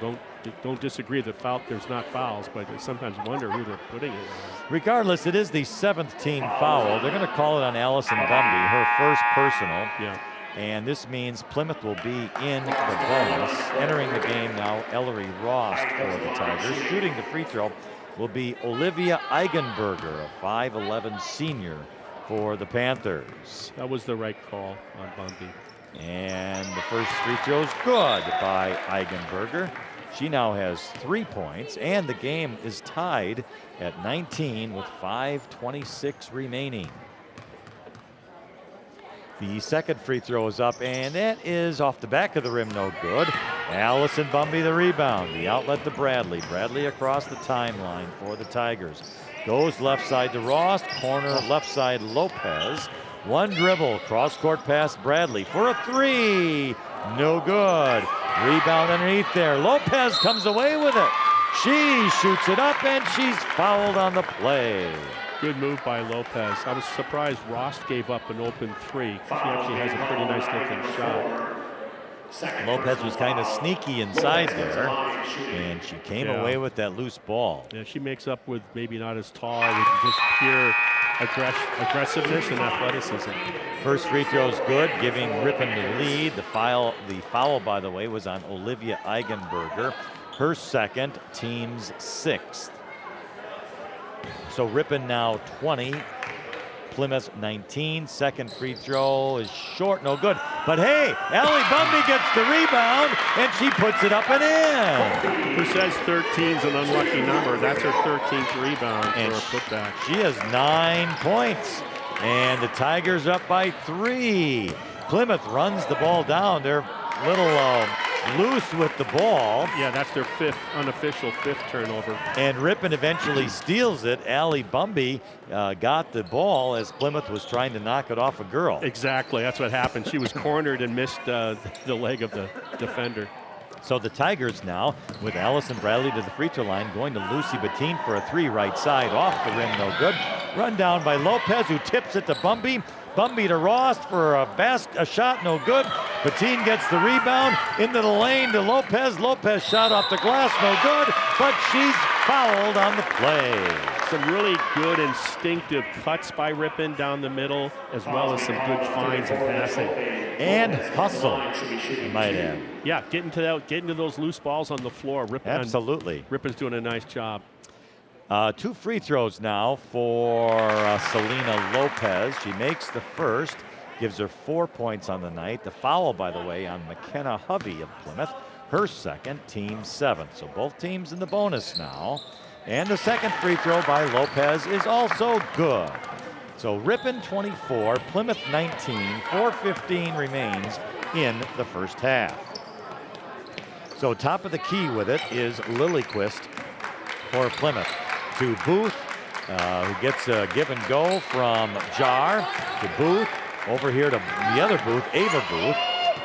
Don't disagree that there's not fouls, but I sometimes wonder who they're putting it on. Regardless, it is the 7th team foul. They're going to call it on Allison Bumby, her first personal. Yeah. And this means Plymouth will be in the bonus. Entering the game now, Ellery Rost for the Tigers. Shooting the free throw will be Olivia Eigenberger, a 5'11 senior for the Panthers. That was the right call on Bumby. And the first free throw is good by Eigenberger. She now has 3 points, and the game is tied at 19 with 5:26 remaining. The second free throw is up, and that is off the back of the rim, no good. Allison Bumby the rebound. The outlet to Bradley. Bradley across the timeline for the Tigers. Goes left side to Rost, corner left side Lopez. One dribble, cross-court pass Bradley for a three. No good. Rebound underneath there. Lopez comes away with it. She shoots it up, and she's fouled on the play. Good move by Lopez. I was surprised Rost gave up an open three. She actually has a pretty nice looking shot. Lopez was kind of sneaky inside there, and she came away with that loose ball. Yeah, she makes up with maybe not as tall, with just pure aggressiveness and athleticism. First free throw is good, giving Ripon the lead. The foul, by the way, was on Olivia Eigenberger. Her second, team's 6th. So Ripon now 20, Plymouth 19. Second free throw is short, no good. But hey, Allie Bumby gets the rebound, and she puts it up and in. Who says 13's an unlucky number? That's her 13th rebound And for a putback. She has 9 points, and the Tigers up by 3. Plymouth runs the ball down. They're a little loose with the ball. Yeah, that's their unofficial fifth turnover. And Ripon eventually steals it. Allie Bumby got the ball as Plymouth was trying to knock it off a girl. Exactly, that's what happened. She was cornered and missed the leg of the defender. So the Tigers now, with Allison Bradley to the free throw line, going to Lucy Bettine for a three right side, off the rim, no good. Run down by Lopez, who tips it to Bumby. Bumby to Rost for a shot, no good. Bettine gets the rebound into the lane to Lopez. Lopez shot off the glass, no good, but she's fouled on the play. Some really good instinctive cuts by Ripon down the middle, as well as some good finds and passing. And hustle, I might add. Yeah, getting to those loose balls on the floor. Absolutely. Ripon's doing a nice job. 2 free throws now for Selena Lopez. She makes the first, gives her 4 points on the night. The foul, by the way, on McKenna Hovey of Plymouth. Her second, team 7th. So both teams in the bonus now. And the second free throw by Lopez is also good. So Ripon 24, Plymouth 19, 4:15 remains in the first half. So top of the key with it is Lillyquist for Plymouth. To Booth, who gets a give and go from Jar to Booth, over here to the other Booth, Ava Booth.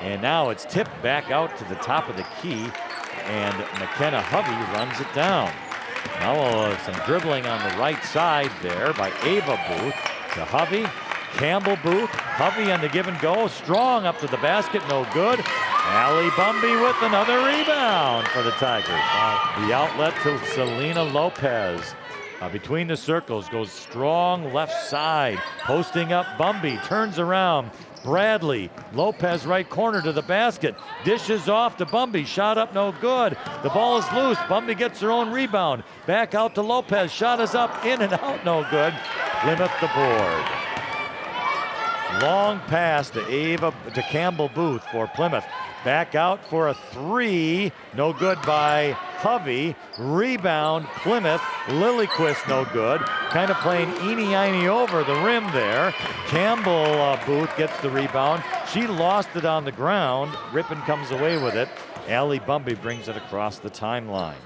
And now it's tipped back out to the top of the key, and McKenna Hovey runs it down. Now some dribbling on the right side there by Ava Booth to Hovey. Campbell Booth, Hovey on the give and go, strong up to the basket, no good. Allie Bumby with another rebound for the Tigers. The outlet to Selena Lopez. Between the circles, goes strong left side. Posting up Bumby, turns around. Bradley, Lopez right corner to the basket. Dishes off to Bumby, shot up no good. The ball is loose, Bumby gets her own rebound. Back out to Lopez, shot is up, in and out, no good. Plymouth the board. Long pass to Campbell Booth for Plymouth. Back out for a three, no good by Hovey. Rebound, Plymouth. Lillyquist, no good. Kind of playing eeny-einy over the rim there. Campbell Booth gets the rebound. She lost it on the ground. Ripon comes away with it. Allie Bumby brings it across the timeline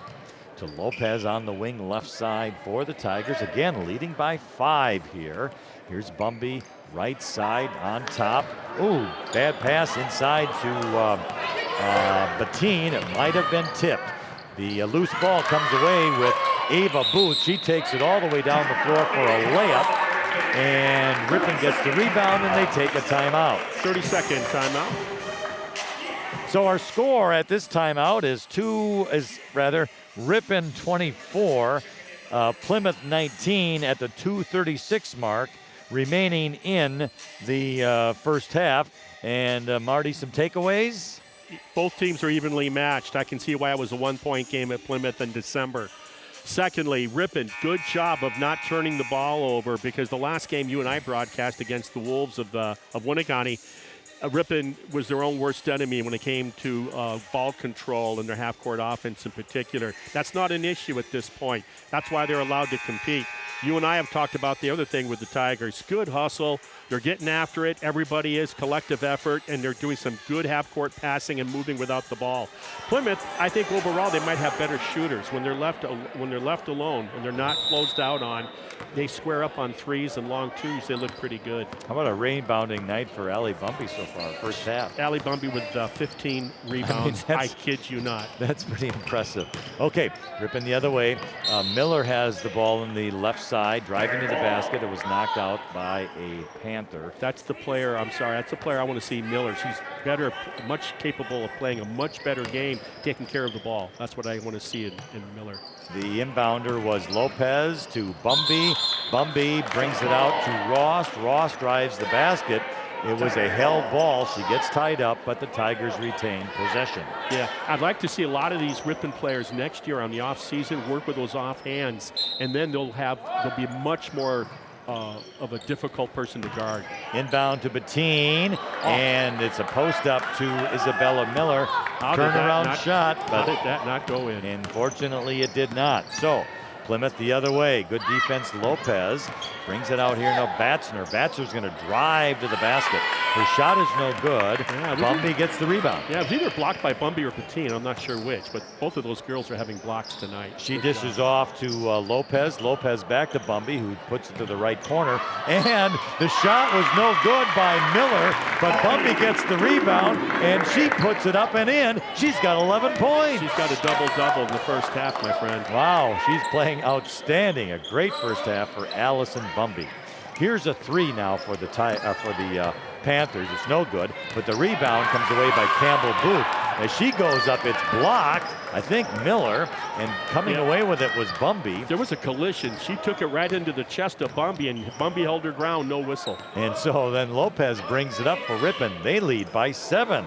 to Lopez on the wing left side for the Tigers. Again, leading by 5 here. Here's Bumby, right side on top. Ooh, bad pass inside to Bettine. It might have been tipped. The loose ball comes away with Ava Booth. She takes it all the way down the floor for a layup. And Ripon gets the rebound and they take a timeout. 30-second timeout. So our score at this timeout is Ripon 24, Plymouth 19 at the 2:36 mark, remaining in the first half. And Marty, some takeaways? Both teams are evenly matched. I can see why it was a 1-point game at Plymouth in December. Secondly, Ripon, good job of not turning the ball over, because the last game you and I broadcast against the Wolves of Winneconne, Ripon was their own worst enemy when it came to ball control and their half-court offense in particular. That's not an issue at this point. That's why they're allowed to compete. You and I have talked about the other thing with the Tigers. Good hustle. They're getting after it. Everybody is collective effort, and they're doing some good half-court passing and moving without the ball. Plymouth, I think overall they might have better shooters when they're left alone and they're not closed out on. They square up on threes and long twos. They look pretty good. How about a rebounding night for Allie Bumby so far, first half? Allie Bumby with 15 rebounds. I kid you not. That's pretty impressive. Okay, Ripon the other way. Miller has the ball in the left side, driving to the basket. It was knocked out by a Panther. That's the player, I'm sorry, that's the player I want to see, Miller. She's better, much capable of playing a much better game, taking care of the ball. That's what I want to see in Miller. The inbounder was Lopez to Bumby. Bumby brings it out to Ross. Ross drives the basket. It was a held ball. She gets tied up, but the Tigers retain possession. Yeah, I'd like to see a lot of these Ripon players next year on the off season work with those off hands, and then they'll be much more of a difficult person to guard. Inbound to Bettine, and it's a post up to Isabella Miller. Turnaround shot, but how did that not go in? Unfortunately, it did not. So Plymouth the other way. Good defense. Lopez brings it out here. Now Batzner. Batzner's going to drive to the basket. Her shot is no good. Yeah, Bumby gets the rebound. Yeah, it was either blocked by Bumby or Bettine. I'm not sure which, but both of those girls are having blocks tonight. She dishes off to Lopez. Lopez back to Bumby, who puts it to the right corner. And the shot was no good by Miller, but Bumby gets the rebound, and she puts it up and in. She's got 11 points. She's got a double-double in the first half, my friend. Wow, she's playing outstanding. A great first half for Allison Bumby. Here's a three now for the Panthers. It's no good, but the rebound comes away by Campbell Booth. As she goes up, it's blocked. I think Miller, and coming away with it was Bumby. There was a collision. She took it right into the chest of Bumby, and Bumby held her ground, no whistle. And so then Lopez brings it up for Ripon. They lead by 7.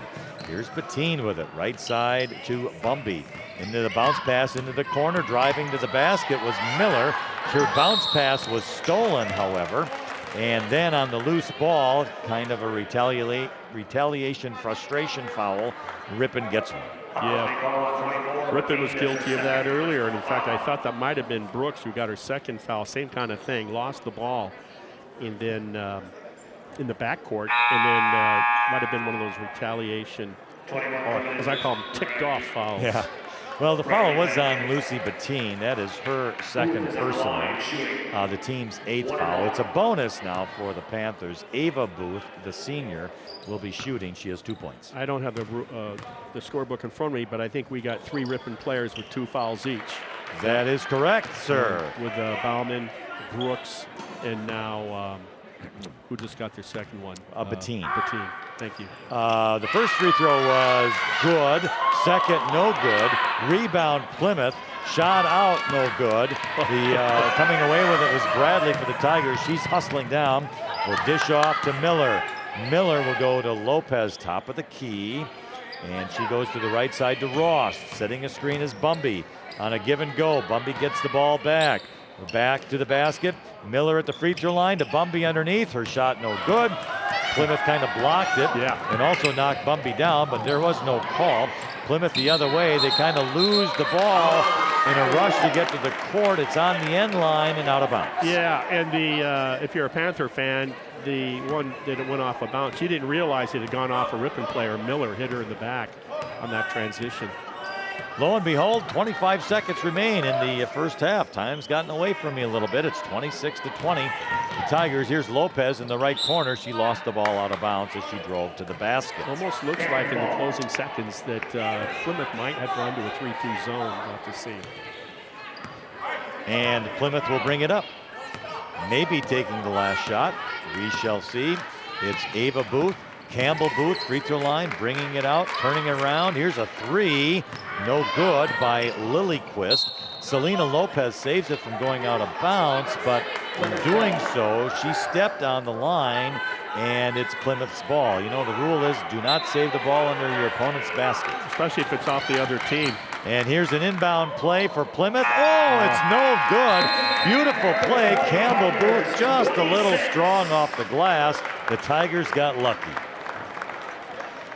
Here's Bettine with it, right side to Bumby. Into the bounce pass into the corner, driving to the basket was Miller. Her bounce pass was stolen, however. And then on the loose ball, kind of a retaliation frustration foul, Ripon gets one. Yeah, Ripon was guilty of that earlier. And in fact, I thought that might have been Brooks who got her second foul, same kind of thing, lost the ball. And then in the backcourt, and then might have been one of those retaliation, or as I call them, ticked off fouls. Yeah. Well, the foul was on Lucy Bettine. That is her second personal, the team's 8th foul. It's a bonus now for the Panthers. Ava Booth, the senior, will be shooting. She has 2 points. I don't have the scorebook in front of me, but I think we got 3 Ripon players with 2 fouls each. That is correct, sir. With Bauman, Brooks, and now who just got their second one? Bettine. Bettine. Thank you. The first free throw was good. Second, no good. Rebound, Plymouth. Shot out, no good. The coming away with it was Bradley for the Tigers. She's hustling down. Will dish off to Miller. Miller will go to Lopez, top of the key. And she goes to the right side to Ross. Setting a screen is Bumby. On a give and go, Bumby gets the ball back. We're back to the basket. Miller at the free throw line to Bumby underneath. Her shot no good. Plymouth kind of blocked it and also knocked Bumby down, but there was no call. Plymouth the other way. They kind of lose the ball in a rush to get to the court. It's on the end line and out of bounds. Yeah, and the if you're a Panther fan, the one that it went off of bounds, she didn't realize it had gone off a Ripon player. Miller hit her in the back on that transition. Lo and behold, 25 seconds remain in the first half. Time's gotten away from me a little bit. It's 26-20. The Tigers, here's Lopez in the right corner. She lost the ball out of bounds as she drove to the basket. Almost looks like in the closing seconds that Plymouth might have gone to a 3-2 zone. We'll have to see. And Plymouth will bring it up. Maybe taking the last shot. We shall see. It's Ava Booth. Campbell Booth, free throw line, bringing it out, turning it around. Here's a three. No good by Lilyquist. Selena Lopez saves it from going out of bounds, but in doing so, she stepped on the line, and it's Plymouth's ball. You know, the rule is do not save the ball under your opponent's basket. Especially if it's off the other team. And here's an inbound play for Plymouth. Oh, it's no good. Beautiful play. Campbell Booth just a little strong off the glass. The Tigers got lucky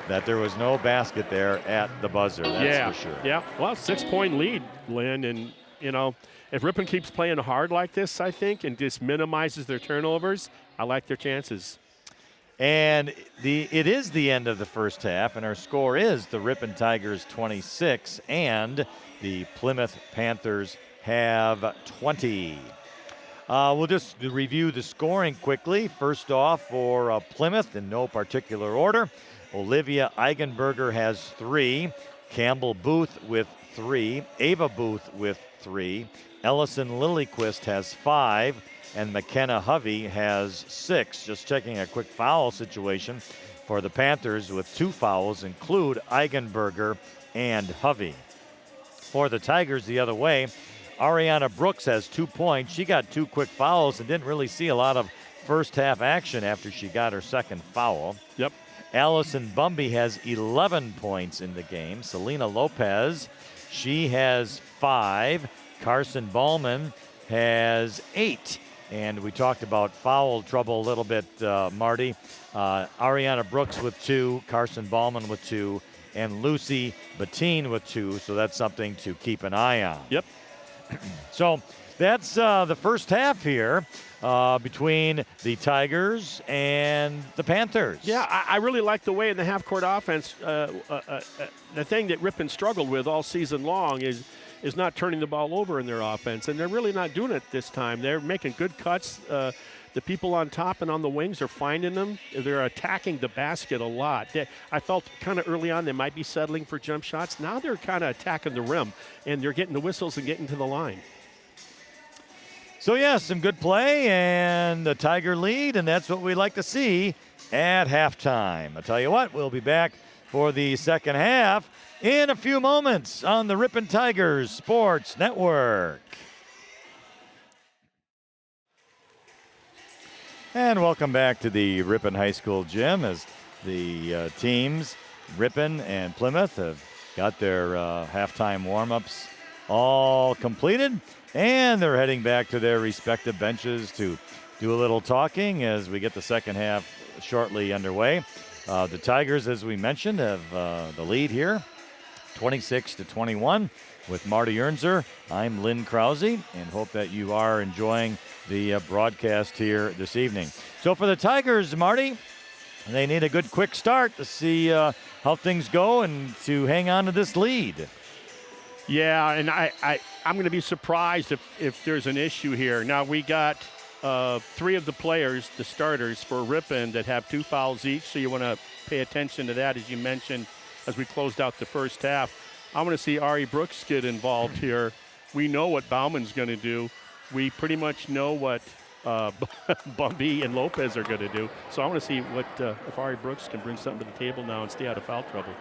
that there was no basket there at the buzzer, that's for sure. Yeah, well, 6-point lead, Lynn, and, you know, if Ripon keeps playing hard like this, I think, and just minimizes their turnovers, I like their chances. And it is the end of the first half, and our score is the Ripon Tigers 26 and the Plymouth Panthers have 20. We'll just review the scoring quickly. First off for Plymouth in no particular order. Olivia Eigenberger has 3. Campbell Booth with 3. Ava Booth with 3. Ellison Lilyquist has 5. And McKenna Hovey has 6. Just checking a quick foul situation for the Panthers with 2 fouls include Eigenberger and Hovey. For the Tigers the other way, Ariana Brooks has 2 points. She got 2 quick fouls and didn't really see a lot of first half action after she got her second foul. Yep. Allison Bumby has 11 points in the game. Selena Lopez, she has 5. Carson Ballman has 8. And we talked about foul trouble a little bit, Marty. Ariana Brooks with 2, Carson Ballman with 2, and Lucy Bettine with 2. So that's something to keep an eye on. Yep. So that's the first half here between the Tigers and the Panthers. Yeah, I really like the way in the half-court offense, the thing that Ripon struggled with all season long is not turning the ball over in their offense, and they're really not doing it this time. They're making good cuts. The people on top and on the wings are finding them. They're attacking the basket a lot. I felt kind of early on they might be settling for jump shots. Now they're kind of attacking the rim, and they're getting the whistles and getting to the line. So, yeah, some good play and the Tiger lead, and that's what we like to see at halftime. I tell you what, we'll be back for the second half in a few moments on the Ripon Tigers Sports Network. And welcome back to the Ripon High School gym as the teams, Ripon and Plymouth, have got their halftime warm-ups all completed. And they're heading back to their respective benches to do a little talking as we get the second half shortly underway. The Tigers, as we mentioned, have the lead here, 26-21 with Marty Ernzer. I'm Lynn Krause, and hope that you are enjoying the broadcast here this evening. So for the Tigers, Marty, they need a good quick start to see how things go and to hang on to this lead. Yeah, and I'm going to be surprised if there's an issue here. Now, we got 3 of the players, the starters for Ripon, that have 2 fouls each, so you want to pay attention to that, as you mentioned, as we closed out the first half. I want to see Ari Brooks get involved here. We know what Bauman's going to do. We pretty much know what Bumby and Lopez are going to do. So I want to see what if Ari Brooks can bring something to the table now and stay out of foul trouble.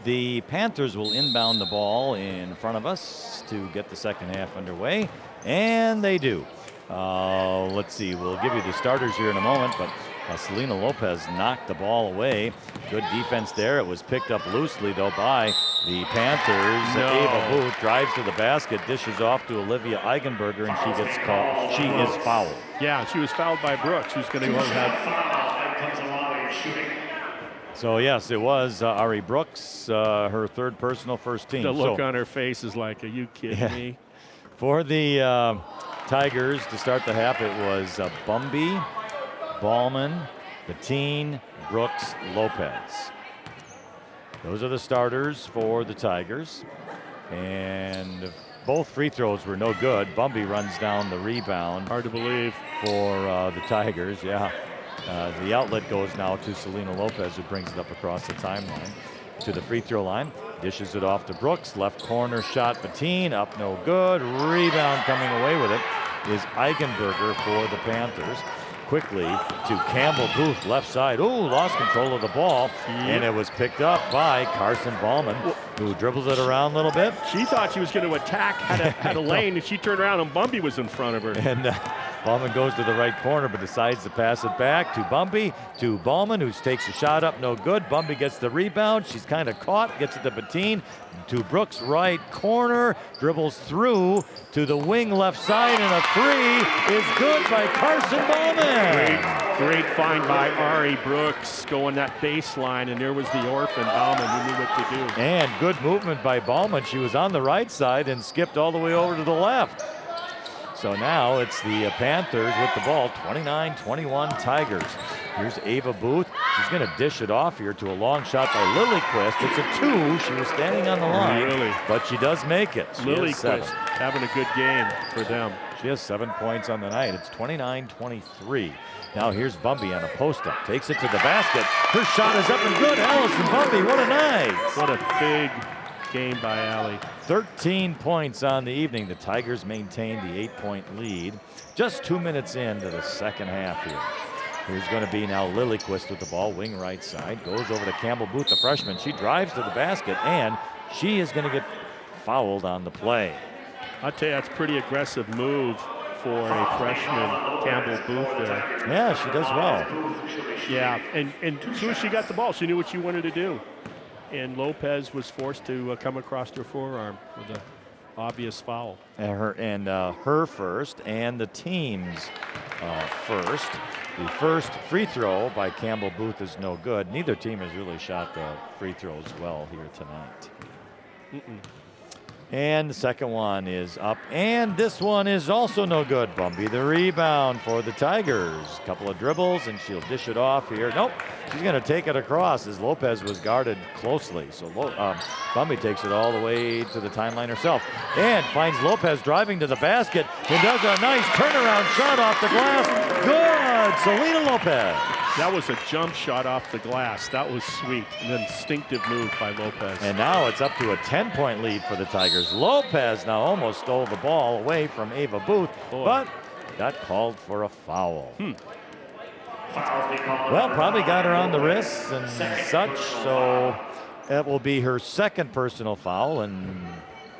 The Panthers will inbound the ball in front of us to get the second half underway, and they do. Let's see, we'll give you the starters here in a moment, but Selena Lopez knocked the ball away. Good defense there. It was picked up loosely, though, by the Panthers. Ava Booth drives to the basket, dishes off to Olivia Eigenberger, and she gets called. She is fouled. Yeah, she was fouled by Brooks, who's going to go have. So, yes, it was Ari Brooks, her third personal first team. The look on her face is like, are you kidding me? For the Tigers to start the half, it was Bumby, Ballman, Bettine, Brooks, Lopez. Those are the starters for the Tigers. And both free throws were no good. Bumby runs down the rebound. Hard to believe. For the Tigers, yeah. The outlet goes now to Selena Lopez, who brings it up across the timeline to the free throw line. Dishes it off to Brooks. Left corner shot, Bettine, up no good. Rebound coming away with it is Eigenberger for the Panthers. Quickly to Campbell Booth, left side. Ooh, lost control of the ball. And it was picked up by Carson Ballman, who dribbles it around a little bit. She thought she was going to attack, had a lane, and she turned around, and Bumby was in front of her. And Ballman goes to the right corner, but decides to pass it back to Bumby, to Ballman, who takes a shot up, no good. Bumby gets the rebound. She's kind of caught, gets it to Bettine, to Brooks' right corner, dribbles through to the wing left side, and a three is good by Carson Ballman. Great find by Ari Brooks going that baseline, and there was the orphan Ballman who knew what to do. And good movement by Ballman. She was on the right side and skipped all the way over to the left. So now it's the Panthers with the ball, 29-21 Tigers. Here's Ava Booth. She's going to dish it off here to a long shot by Lilyquist. It's a two. She was standing on the line, but she does make it. Lilyquist having a good game for them. She has 7 points on the night. It's 29-23. Now here's Bumby on a post-up. Takes it to the basket. Her shot is up and good. Allison Bumby, what a night. What a big game by Allie. 13 points on the evening. The Tigers maintain the 8-point lead. Just 2 minutes into the second half here. Here's going to be now Lilyquist with the ball, wing right side. Goes over to Campbell Booth, the freshman. She drives to the basket, and she is going to get fouled on the play. I'll tell you, that's a pretty aggressive move for a freshman, Campbell Booth there. Yeah, she does well. Yeah, and as soon as she got the ball, she knew what she wanted to do. And Lopez was forced to come across her forearm with an obvious foul. Her first and the team's first. The first free throw by Campbell Booth is no good. Neither team has really shot the free throws well here tonight. And the second one is up, and this one is also no good. Bumby the rebound for the Tigers. Couple of dribbles, and she'll dish it off here. Nope, she's going to take it across as Lopez was guarded closely. So Bumby takes it all the way to the timeline herself and finds Lopez driving to the basket and does a nice turnaround shot off the glass. Good, Selena Lopez. That was a jump shot off the glass. That was sweet. An instinctive move by Lopez. And now it's up to a 10-point lead for the Tigers. Lopez now almost stole the ball away from Ava Booth, but got called for a foul. Well, probably got her on the wrists and such, so that will be her second personal foul in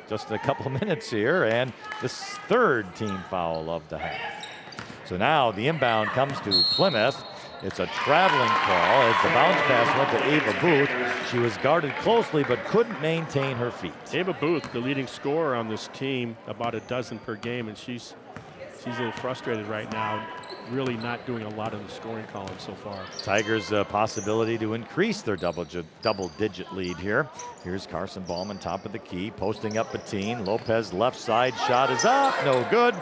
just a couple minutes here, and the third team foul of the half. So now the inbound comes to Plymouth. It's a traveling call as the bounce pass went to Ava Booth. She was guarded closely but couldn't maintain her feet. Ava Booth, the leading scorer on this team, about a dozen per game, and she's a little frustrated right now, really not doing a lot in the scoring column so far. Tigers' possibility to increase their double-digit lead here. Here's Carson Ballman, top of the key, posting up Bettine. Lopez left side shot is up, no good.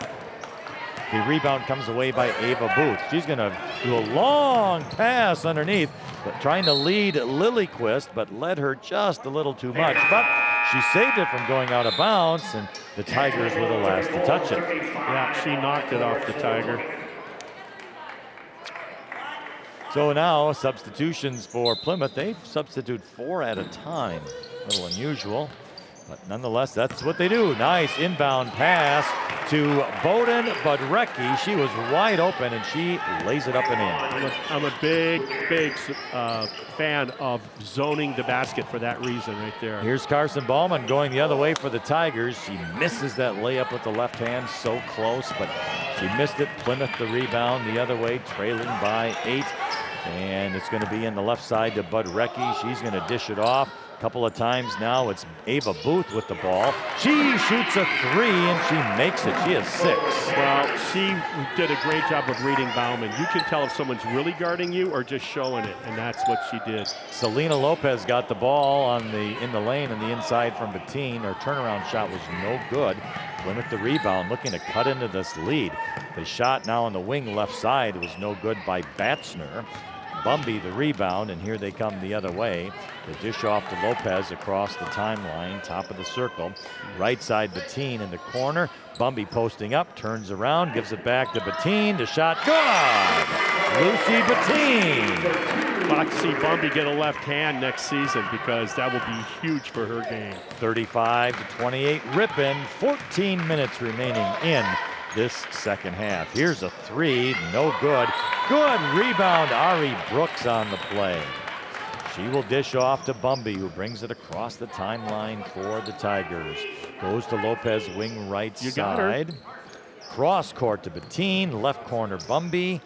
The rebound comes away by Ava Booth. She's going to do a long pass underneath, but trying to lead Lilyquist, but led her just a little too much. But she saved it from going out of bounds, and the Tigers were the last to touch it. Yeah, she knocked it off the Tiger. So now substitutions for Plymouth. They substitute 4 at a time. A little unusual. But nonetheless, that's what they do. Nice inbound pass to Bowden Budrecki. She was wide open, and she lays it up and in. I'm a big fan of zoning the basket for that reason right there. Here's Carson Ballman going the other way for the Tigers. She misses that layup with the left hand, so close, but she missed it. Plymouth the rebound the other way, trailing by 8. And it's going to be in the left side to Budrecki. She's going to dish it off. Couple of times now, it's Ava Booth with the ball. She shoots a 3 and she makes it. She has 6. Well, she did a great job of reading Bauman. You can tell if someone's really guarding you or just showing it, and that's what she did. Selena Lopez got the ball in the lane on the inside from Bettine. Her turnaround shot was no good. Plymouth the rebound, looking to cut into this lead. The shot now on the wing left side was no good by Batzner. Bumby the rebound, and here they come the other way. They dish off to Lopez across the timeline, top of the circle. Right side Bettine in the corner. Bumby posting up, turns around, gives it back to Bettine. The shot, good! Lucy Bettine. I'd like to see Bumby get a left hand next season because that will be huge for her game. 35-28 Ripon, 14 minutes remaining in this second half. Here's a 3, no good. Good rebound, Ari Brooks on the play. She will dish off to Bumby, who brings it across the timeline for the Tigers. Goes to Lopez, wing right side. Cross court to Bettine, left corner Bumby.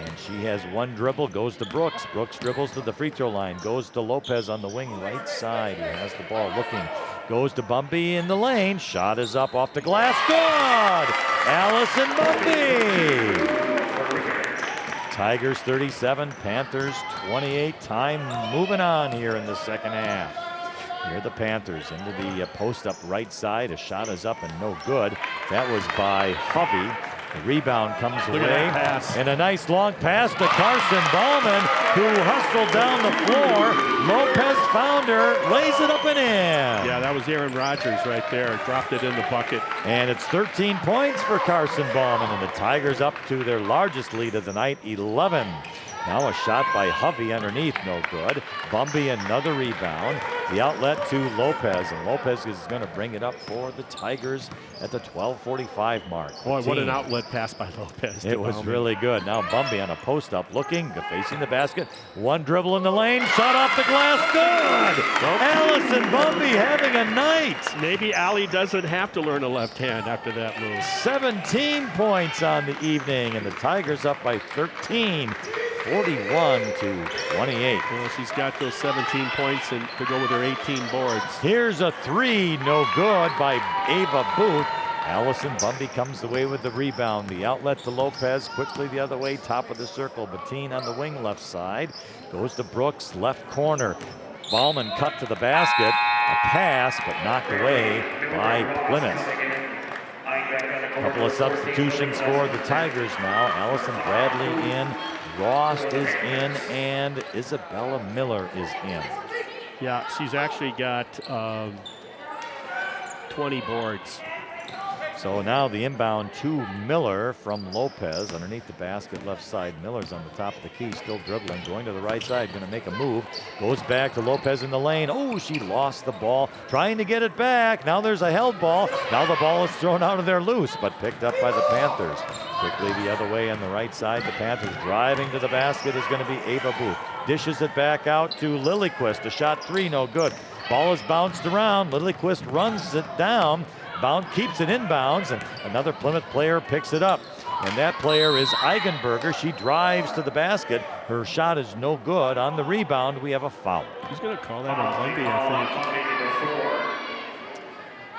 And she has one dribble, goes to Brooks. Brooks dribbles to the free throw line, goes to Lopez on the wing right side, who has the ball looking. Goes to Bumby in the lane. Shot is up off the glass. Good! Allison Bumby! Tigers 37, Panthers 28. Time moving on here in the second half. Here are the Panthers into the post-up right side. A shot is up and no good. That was by Hovey. The rebound comes away. And a nice long pass to Carson Ballman, who hustled down the floor. Lopez found her, lays it up and in. Yeah, that was Aaron Rodgers right there. Dropped it in the bucket. And it's 13 points for Carson Ballman, and the Tigers up to their largest lead of the night, 11. Now a shot by Hovey underneath, no good. Bumby another rebound. The outlet to Lopez, and Lopez is going to bring it up for the Tigers at the 12:45 mark. Boy, what an outlet pass by Lopez. It was really good. Now Bumby on a post-up, looking, facing the basket. One dribble in the lane, shot off the glass, good! Allison Bumby having a night. Maybe Allie doesn't have to learn a left hand after that move. 17 points on the evening, and the Tigers up by 13. 41-28. Well, she's got those 17 points and to go with her 18 boards. Here's a 3, no good by Ava Booth. Allison Bumby comes away with the rebound. The outlet to Lopez, quickly the other way, top of the circle. Bettine on the wing left side. Goes to Brooks, left corner. Ballman cut to the basket. A pass, but knocked away by Plymouth. A couple of substitutions for the Tigers now. Allison Bradley in. Rost is in, and Isabella Miller is in. Yeah, she's actually got 20 boards. So now the inbound to Miller from Lopez underneath the basket left side. Miller's on the top of the key, still dribbling, going to the right side, going to make a move. Goes back to Lopez in the lane. Oh, she lost the ball, trying to get it back. Now there's a held ball. Now the ball is thrown out of there loose, but picked up by the Panthers. Quickly the other way on the right side. The Panthers driving to the basket is going to be Ava Booth. Dishes it back out to Lillyquist. A shot 3, no good. Ball is bounced around. Lillyquist runs it down. Keeps it inbounds, and another Plymouth player picks it up. And that player is Eigenberger. She drives to the basket. Her shot is no good. On the rebound, we have a foul. He's going to call that on Bumby, I think.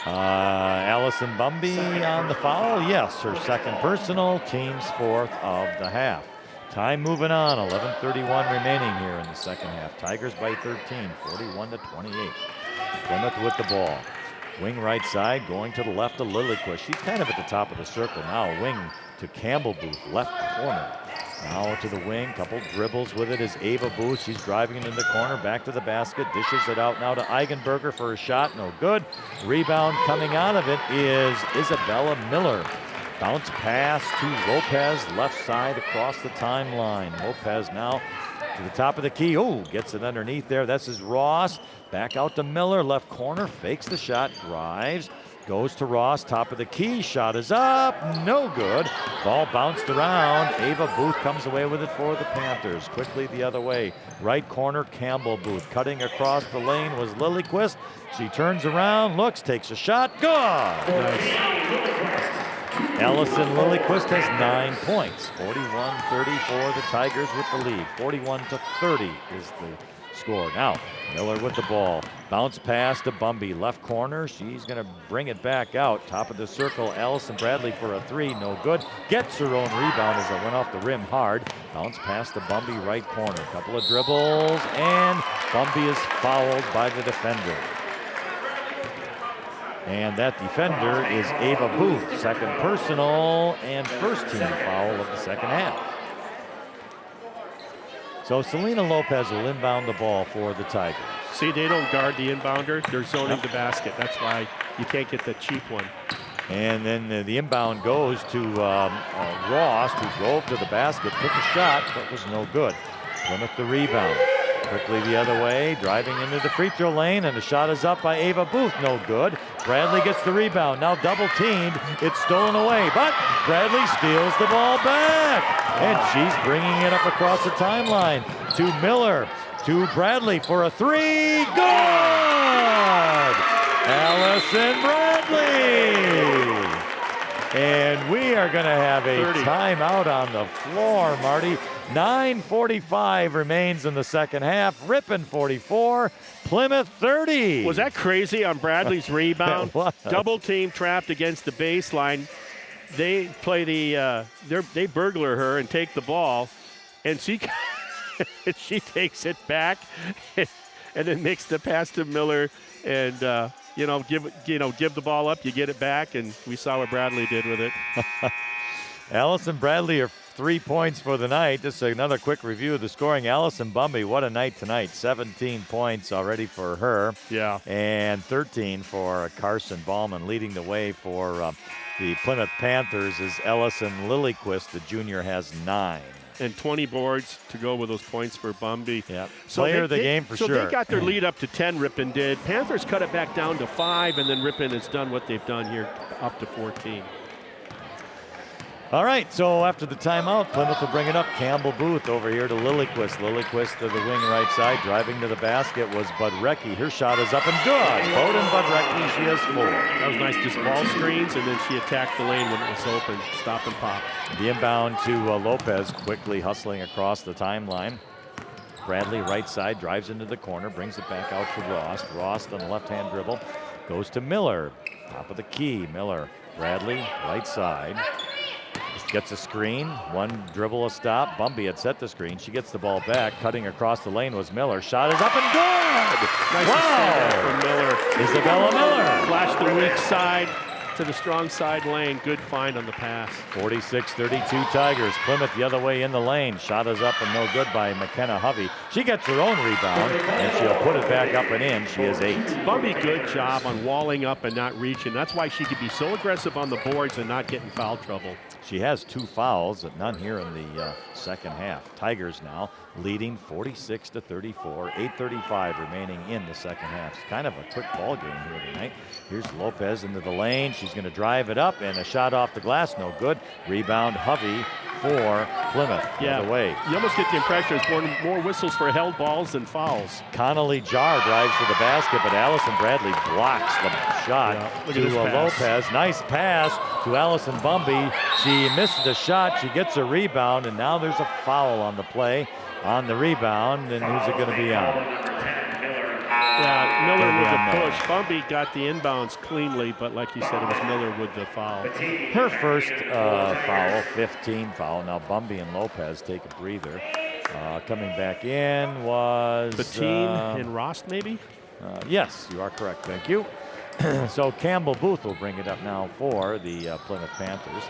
Allison Bumby on the foul. Yes, her second personal, team's 4th of the half. Time moving on, 11:31 remaining here in the second half. Tigers by 13, 41-28. Plymouth with the ball. Wing right side, going to the left of Lillyquist. She's kind of at the top of the circle now. Wing to Campbell Booth, left corner. Now to the wing, couple dribbles with it is Ava Booth. She's driving into the corner, back to the basket, dishes it out now to Eigenberger for a shot, no good. Rebound coming out of it is Isabella Miller. Bounce pass to Lopez, left side across the timeline. Lopez now to the top of the key. Oh, gets it underneath there. This is Ross. Back out to Miller, left corner, fakes the shot, drives, goes to Ross, top of the key. Shot is up, no good. Ball bounced around. Ava Booth comes away with it for the Panthers. Quickly the other way. Right corner, Campbell Booth. Cutting across the lane was Lilyquist. She turns around, looks, takes a shot. Good! Nice. Ellison Lilyquist has 9 points. 41-34, the Tigers with the lead. 41-30 is the score. Now, Miller with the ball. Bounce pass to Bumby, left corner. She's going to bring it back out. Top of the circle, Allison Bradley for a three, no good. Gets her own rebound as it went off the rim hard. Bounce pass to Bumby, right corner. Couple of dribbles, and Bumby is fouled by the defender. And that defender is Ava Booth, second personal and first team foul of the second half. So Selena Lopez will inbound the ball for the Tigers. See, they don't guard the inbounder. They're zoning the basket. That's why you can't get the cheap one. And then the inbound goes to Ross, who drove to the basket, took a shot, but was no good. Plymouth the rebound. Quickly the other way, driving into the free throw lane, and the shot is up by Ava Booth, no good. Bradley gets the rebound, now double teamed, it's stolen away, but Bradley steals the ball back. And she's bringing it up across the timeline to Miller, to Bradley for a three, good! Allison Bradley! And we are going to have a 30. timeout on the floor, Marty. 9:45 remains in the second half. Ripon 44, Plymouth 30. Was that crazy on Bradley's rebound? Double team trapped against the baseline. They play they burglar her and take the ball, and she takes it back and then makes the pass to Miller and give the ball up, you get it back, and we saw what Bradley did with it. Allison Bradley are 3 points for the night. Just another quick review of the scoring. Allison Bumby, what a night tonight. 17 points already for her. Yeah. And 13 for Carson Ballman. Leading the way for the Plymouth Panthers is Ellison Lilyquist. The junior has 9. And 20 boards to go with those points for Bumby. Yeah, So player of the game for sure. So they got their lead up to 10, Ripon did. Panthers cut it back down to 5, and then Ripon has done what they've done here, up to 14. All right, so after the timeout, Plymouth will bring it up. Campbell Booth over here to Lilyquist. Lilyquist to the wing right side. Driving to the basket was Budrecki. Her shot is up and good. Bowden Budrecki, she has 4. That was nice, just ball screens, and then she attacked the lane when it was open. Stop and pop. The inbound to Lopez, quickly hustling across the timeline. Bradley, right side, drives into the corner, brings it back out to Ross. Ross on the left-hand dribble, goes to Miller. Top of the key, Miller. Bradley, right side. Gets a screen, one dribble, a stop. Bumby had set the screen. She gets the ball back. Cutting across the lane was Miller. Shot is up and good! Nice Wow! from Miller. Isabella Miller. Flash the weak side to the strong side lane. Good find on the pass. 46-32 Tigers. Plymouth the other way in the lane. Shot is up and no good by McKenna Hovey. She gets her own rebound, and she'll put it back up and in. She has 8. Bumby, good job on walling up and not reaching. That's why she could be so aggressive on the boards and not get in foul trouble. She has 2 fouls, but none here in the second half. Tigers now leading 46-34, 8:35 remaining in the second half. It's kind of a quick ball game here tonight. Here's Lopez into the lane. She's going to drive it up, and a shot off the glass, no good. Rebound, Hovey for Plymouth. Yeah, the way. You almost get the impression there's more whistles for held balls than fouls. Connolly Jar drives to the basket, but Allison Bradley blocks the shot to Lopez. Nice pass to Allison Bumby. She misses the shot. She gets a rebound, and now there's a foul on the play. On the rebound, and who's it going to be on? Yeah, Miller with the push. Bumby got the inbounds cleanly, but like you said, it was Miller with the foul. Her first foul, 15 foul. Now Bumby and Lopez take a breather. Coming back in was... Bettine and Rost, maybe? Yes, you are correct. Thank you. So Campbell Booth will bring it up now for the Plymouth Panthers.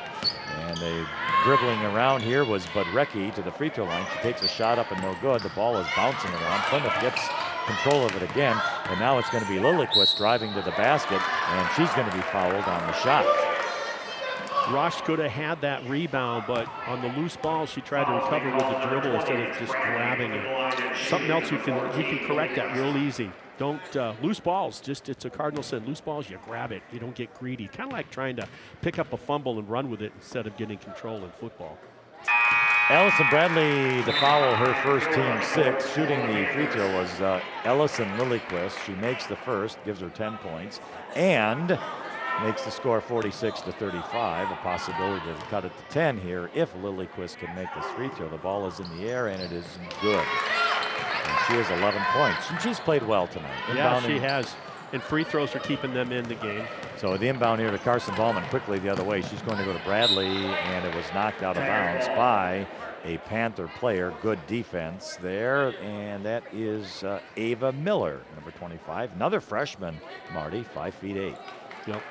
And a dribbling around here was Budrecki to the free throw line. She takes a shot up and no good. The ball is bouncing around. Plymouth gets control of it again. And now it's going to be Lilyquist driving to the basket. And she's going to be fouled on the shot. Ross could have had that rebound, but on the loose ball, she tried to recover with the dribble instead of just grabbing it. Something else you can correct that real easy. Don't loose balls. It's a Cardinal said, loose balls, you grab it. You don't get greedy. Kind of like trying to pick up a fumble and run with it instead of getting control in football. Allison Bradley to foul her first team 6. Shooting the free throw was Ellison Lillyquist. She makes the first, gives her 10 points, and makes the score 46-35. A possibility to cut it to 10 here if Lillyquist can make this free throw. The ball is in the air, and it is good. And she has 11 points, and she's played well tonight. Yeah, she has. And free throws are keeping them in the game. So the inbound here to Carson Ballman quickly the other way. She's going to go to Bradley, and it was knocked out of bounds by a Panther player. Good defense there, and that is Ava Miller, number 25. Another freshman, Marty, 5'8". Yep.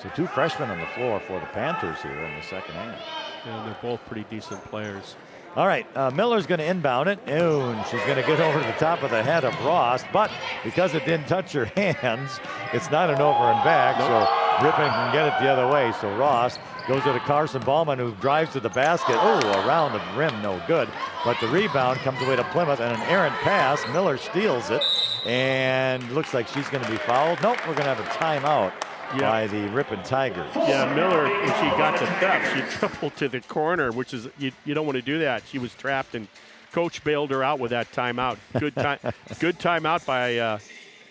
So 2 freshmen on the floor for the Panthers here in the second half. And they're both pretty decent players. All right, Miller's going to inbound it, and she's going to get over to the top of the head of Ross, but because it didn't touch her hands, it's not an over and back, so Ripon can get it the other way. So Ross goes to Carson Ballman, who drives to the basket. Oh, around the rim, no good. But the rebound comes away to Plymouth, and an errant pass. Miller steals it, and looks like she's going to be fouled. Nope, we're going to have a timeout by the Ripon Tigers. Yeah, Miller, when she got the theft, she dribbled to the corner, which is, you don't want to do that. She was trapped, and Coach bailed her out with that timeout. Good timeout by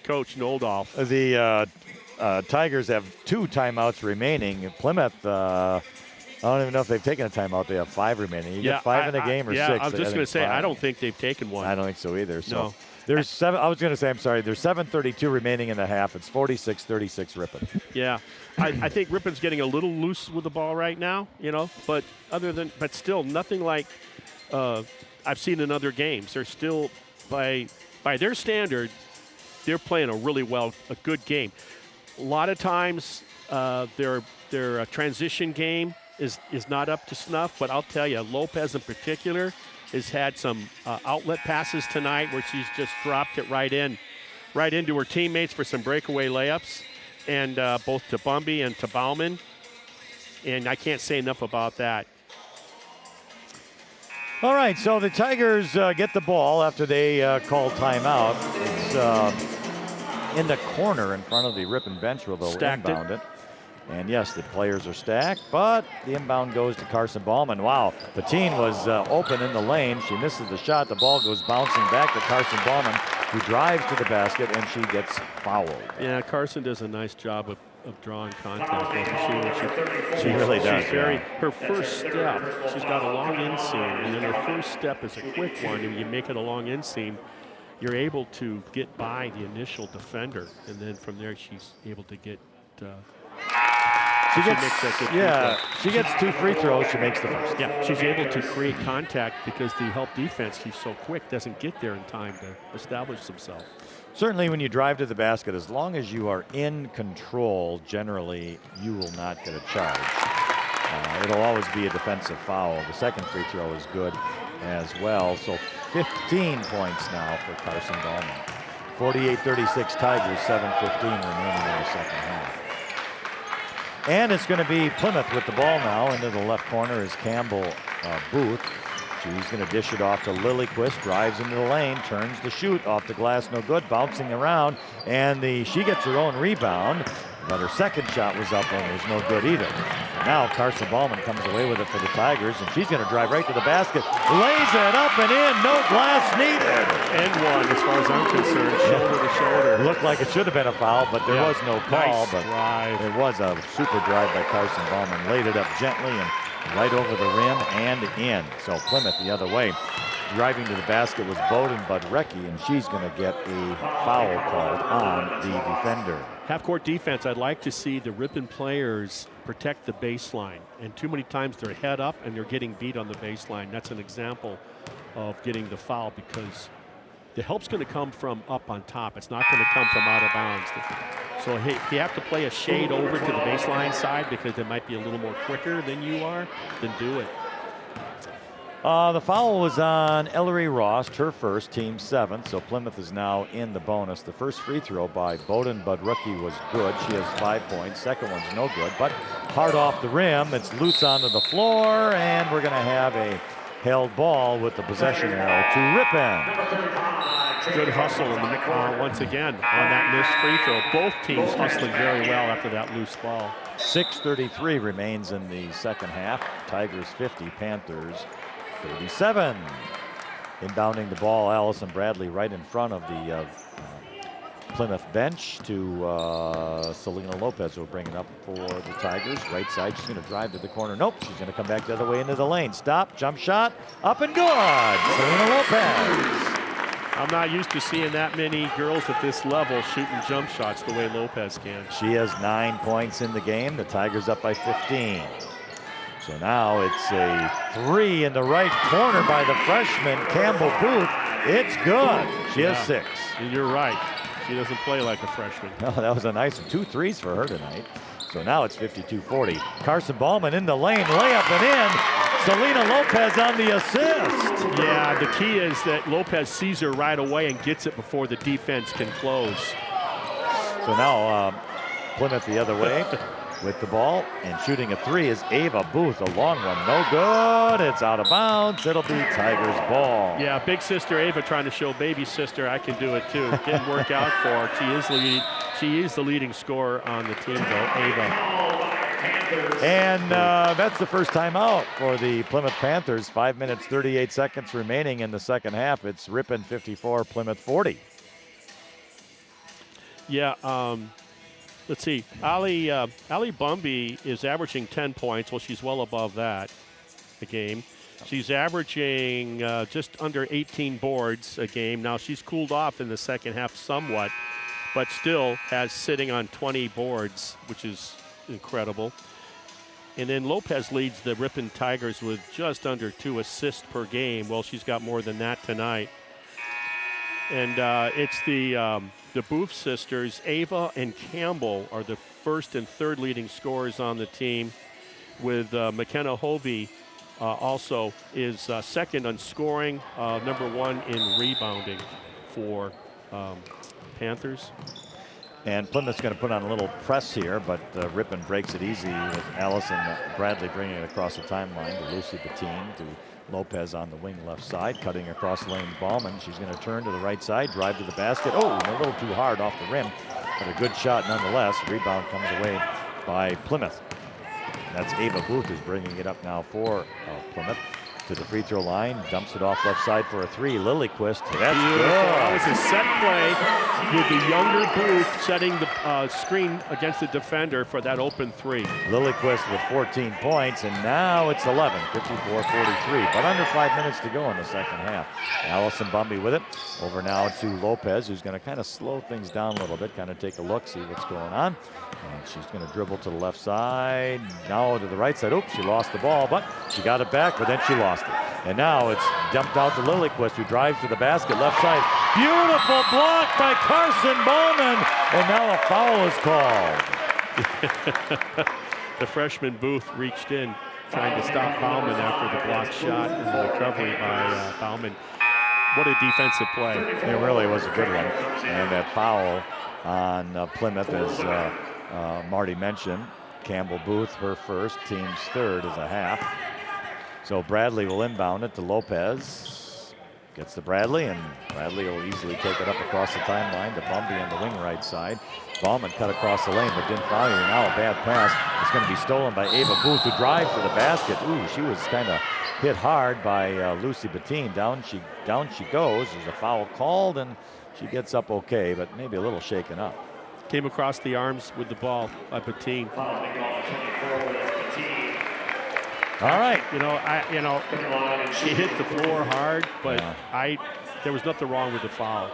Coach Noldolf. The Tigers have 2 timeouts remaining. Plymouth, I don't even know if they've taken a timeout. They have 5 remaining. You get 5 in a game or 6? Yeah, I was just going to say, 5. I don't think they've taken one. I don't think so either. So no. There's 7. I was going to say, I'm sorry. There's 7:32 remaining in the half. It's 46-36 Ripon. Yeah, I think Ripon's getting a little loose with the ball right now, but still nothing like I've seen in other games. They're still, by their standard, they're playing a good game. A lot of times their transition game is not up to snuff, but I'll tell you, Lopez in particular has had some outlet passes tonight where she's just dropped it right into her teammates for some breakaway layups, and both to Bumby and to Bauman. And I can't say enough about that. All right, so the Tigers get the ball after they call timeout. It's in the corner in front of the Ripon bench where they'll inbound it. And yes, the players are stacked, but the inbound goes to Carson Ballman. Wow, Patine was open in the lane. She misses the shot. The ball goes bouncing back to Carson Ballman, who drives to the basket, and she gets fouled. Yeah, Carson does a nice job of drawing contact. She really does. Her first step, she's got a long inseam, and then her first step is a quick one, and you make it a long inseam. You're able to get by the initial defender, and then from there she's able to get she gets 2 free throws. She makes the first. Yeah, she's able to create contact because the help defense, she's so quick, doesn't get there in time to establish themselves. Certainly when you drive to the basket, as long as you are in control, generally you will not get a charge. It'll always be a defensive foul. The second free throw is good as well. So 15 points now for Carson Ballman. 48-36 Tigers, 7:15 remaining in the second half. And it's going to be Plymouth with the ball now. Into the left corner is Campbell Booth. She's going to dish it off to Lillyquist, drives into the lane, turns the shoot off the glass, no good, bouncing around, and she gets her own rebound, but her second shot was up and was no good either. And now Carson Ballman comes away with it for the Tigers, and she's going to drive right to the basket, lays it up and in, no glass needed. And one, as far as I'm concerned, shoulder to shoulder. Looked like it should have been a foul, but there was no call. Nice but drive. It was a super drive by Carson Ballman, laid it up gently and right over the rim and in. So Plymouth the other way. Driving to the basket was Bowden Budrecki, and she's going to get a foul called on the defender. Half-court defense, I'd like to see the Ripon players protect the baseline. And too many times they're head up and they're getting beat on the baseline. That's an example of getting the foul because the help's going to come from up on top. It's not going to come from out of bounds. So if you have to play a shade over to the baseline side because they might be a little more quicker than you are, then do it. The foul was on Ellery Rost, her first, team 7th, so Plymouth is now in the bonus. The first free throw by Bowden Budrucki was good. She has 5 points. Second one's no good, but hard off the rim. It's loose onto the floor, and we're going to have a held ball with the possession arrow to Ripon. Good hustle once again on that missed free throw. Both teams hustling very well after that loose ball. 6:33 remains in the second half. Tigers 50, Panthers 37. Inbounding the ball, Allison Bradley right in front of the Plymouth bench to Selena Lopez, who will bring it up for the Tigers. Right side, she's going to drive to the corner. Nope, she's going to come back the other way into the lane. Stop, jump shot, up and good. Selena Lopez. I'm not used to seeing that many girls at this level shooting jump shots the way Lopez can. She has 9 points in the game. The Tigers up by 15. So now it's a 3 in the right corner by the freshman, Campbell Booth. It's good. She has 6. And you're right. She doesn't play like a freshman. Oh, that was a nice 2 threes for her tonight. So now it's 52-40. Carson Ballman in the lane, layup and in. Selena Lopez on the assist. Yeah, the key is that Lopez sees her right away and gets it before the defense can close. So now Plymouth the other way with the ball, and shooting a 3 is Ava Booth. A long one, no good. It's out of bounds. It'll be Tigers ball. Yeah, big sister Ava trying to show baby sister I can do it too. Didn't work out for her. She is the leading scorer on the team though, Ava. And that's the first time out for the Plymouth Panthers. 5 minutes, 38 seconds remaining in the second half. It's Ripon 54, Plymouth 40. Yeah, let's see. Ali Bumby is averaging 10 points. Well, she's well above that a game. She's averaging just under 18 boards a game. Now, she's cooled off in the second half somewhat, but still has sitting on 20 boards, which is incredible. And then Lopez leads the Ripon Tigers with just under 2 assists per game. Well, she's got more than that tonight. And it's the Booth sisters, Ava and Campbell, are the first and third leading scorers on the team, with McKenna Hovey also is second on scoring, number 1 in rebounding for Panthers. And Plymouth's going to put on a little press here, but Ripon breaks it easy with Allison Bradley bringing it across the timeline to Lucy Bettine, to Lopez on the wing left side, cutting across the lane to Ballman. She's going to turn to the right side, drive to the basket. Oh, a little too hard off the rim, but a good shot nonetheless. Rebound comes away by Plymouth. That's Ava Booth who's bringing it up now for Plymouth. To the free throw line, dumps it off left side for a 3. Lillyquist, that's good. That was a set play with the younger Booth setting the screen against the defender for that open 3. Lillyquist with 14 points, and now it's 11, 54-43. But under 5 minutes to go in the second half. Allison Bumby with it. Over now to Lopez, who's going to kind of slow things down a little bit, kind of take a look, see what's going on. And she's going to dribble to the left side, now to the right side. Oops, she lost the ball, but she got it back, but then she lost it. And now it's dumped out to Lillyquist, who drives to the basket, left side. Beautiful block by Carson Bowman, and now a foul is called. The freshman Booth reached in, trying to stop Bauman after the blocked shot and the recovery by Bauman. What a defensive play. It really was a good one. And that foul on Plymouth, as Marty mentioned, Campbell Booth, her first, team's third, is a half. So Bradley will inbound it to Lopez. Gets to Bradley, and Bradley will easily take it up across the timeline to Bumby on the wing right side. Ballman cut across the lane, but didn't foul here. Now a bad pass. It's going to be stolen by Ava Booth, who drives to the basket. Ooh, she was kind of hit hard by Lucy Bettine. Down she goes. There's a foul called, and she gets up okay, but maybe a little shaken up. Came across the arms with the ball by Bettine. All right. She hit the floor hard, but yeah. There was nothing wrong with the foul.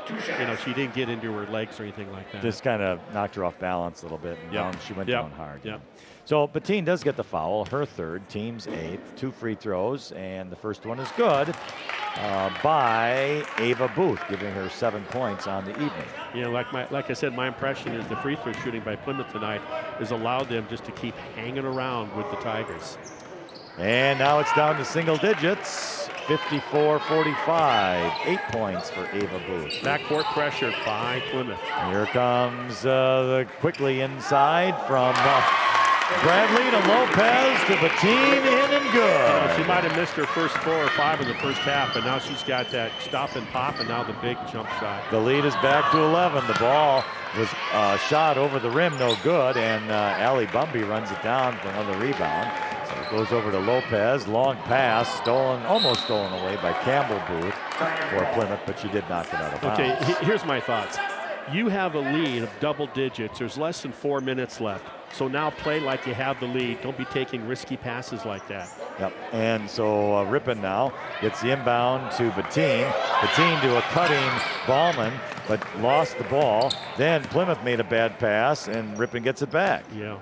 She didn't get into her legs or anything like that. Just kind of knocked her off balance a little bit, and down, she went down hard. Yeah. So Bettine does get the foul, her third, team's 8th, 2 free throws, and the first one is good by Ava Booth, giving her 7 points on the evening. Like I said, my impression is the free throw shooting by Plymouth tonight has allowed them just to keep hanging around with the Tigers. And now it's down to single digits, 54-45. 8 points for Ava Booth. Backcourt pressure by Plymouth. Here comes the quickly inside from Bradley to Lopez to Bettine, in and good. She might have missed her first 4 or 5 in the first half, but now she's got that stop and pop, and now the big jump shot. The lead is back to 11. The ball was shot over the rim, no good, and Allie Bumby runs it down for another rebound. So it goes over to Lopez. Long pass, almost stolen away by Campbell Booth for Plymouth, but she did knock it out of bounds. Okay, here's my thoughts. You have a lead of double digits. There's less than 4 minutes left. So now play like you have the lead. Don't be taking risky passes like that. Yep, and so Ripon now gets the inbound to Bettine. Bettine to a cutting Ballman, but lost the ball. Then Plymouth made a bad pass, and Ripon gets it back. Yeah.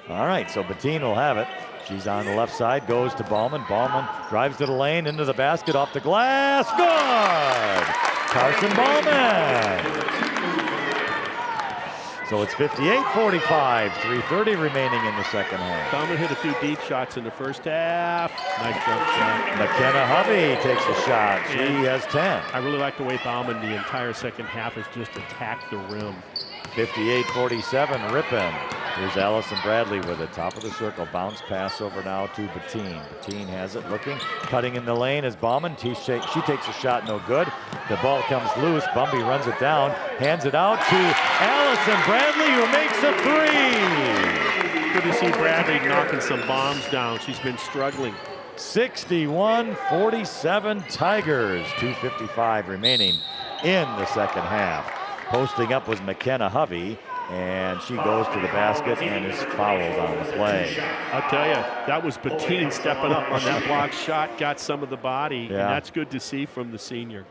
All right, so Bettine will have it. She's on the left side, goes to Ballman. Ballman drives to the lane, into the basket, off the glass. Good! Carson Ballman. So it's 58-45, 3:30 remaining in the second half. Ballman hit a few deep shots in the first half. Nice jump shot. McKenna Hovey takes a shot. She has 10. I really like the way Ballman the entire second half has just attacked the rim. 58-47, Ripon. Here's Allison Bradley with it, top of the circle. Bounce pass over now to Bettine. Bettine has it, looking, cutting in the lane as Ballman. She takes a shot, no good. The ball comes loose. Bumby runs it down, hands it out to Allison Bradley, who makes a three. Good to see Bradley knocking some bombs down. She's been struggling. 61-47 Tigers. 2:55 remaining in the second half. Posting up was McKenna Hovey, and she goes to the basket and is fouled on the play. I'll tell you, that was Bettine stepping up on that block shot, got some of the body, and that's good to see from the senior.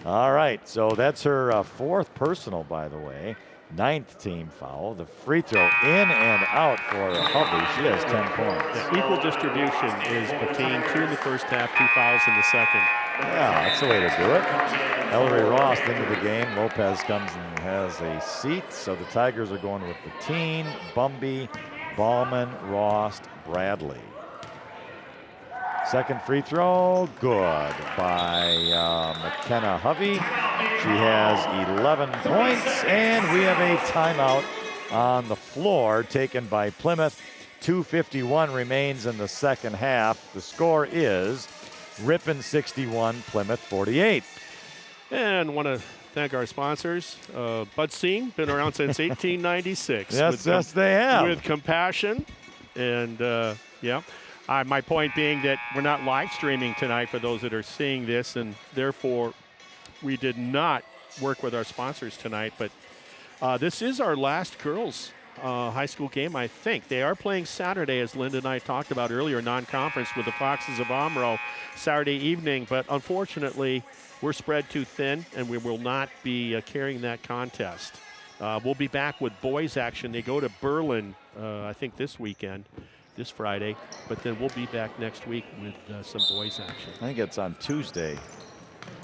All right, so that's her fourth personal, by the way. 9th team foul. The free throw in and out for Hovey. She has 10 points. The equal distribution is Bettine, 2 in the first half, 2 fouls in the second. Yeah, that's the way to do it. Ellery Rost into the game. Lopez comes and has a seat. So the Tigers are going with Bettine, Bumby, Ballman, Rost, Bradley. Second free throw, good by McKenna Hovey. She has 11 points, and we have a timeout on the floor taken by Plymouth. 2:51 remains in the second half. The score is Ripon 61, Plymouth 48. And want to thank our sponsors. Bud Scene, been around since 1896. Yes, they have. With compassion. And, my point being that we're not live streaming tonight for those that are seeing this, and therefore we did not work with our sponsors tonight. But this is our last girls high school game, I think. They are playing Saturday, as Linda and I talked about earlier, non-conference with the Foxes of Omro Saturday evening. But unfortunately, we're spread too thin, and we will not be carrying that contest. We'll be back with boys action. They go to Berlin, I think this weekend, this Friday. But then we'll be back next week with some boys action. I think it's on Tuesday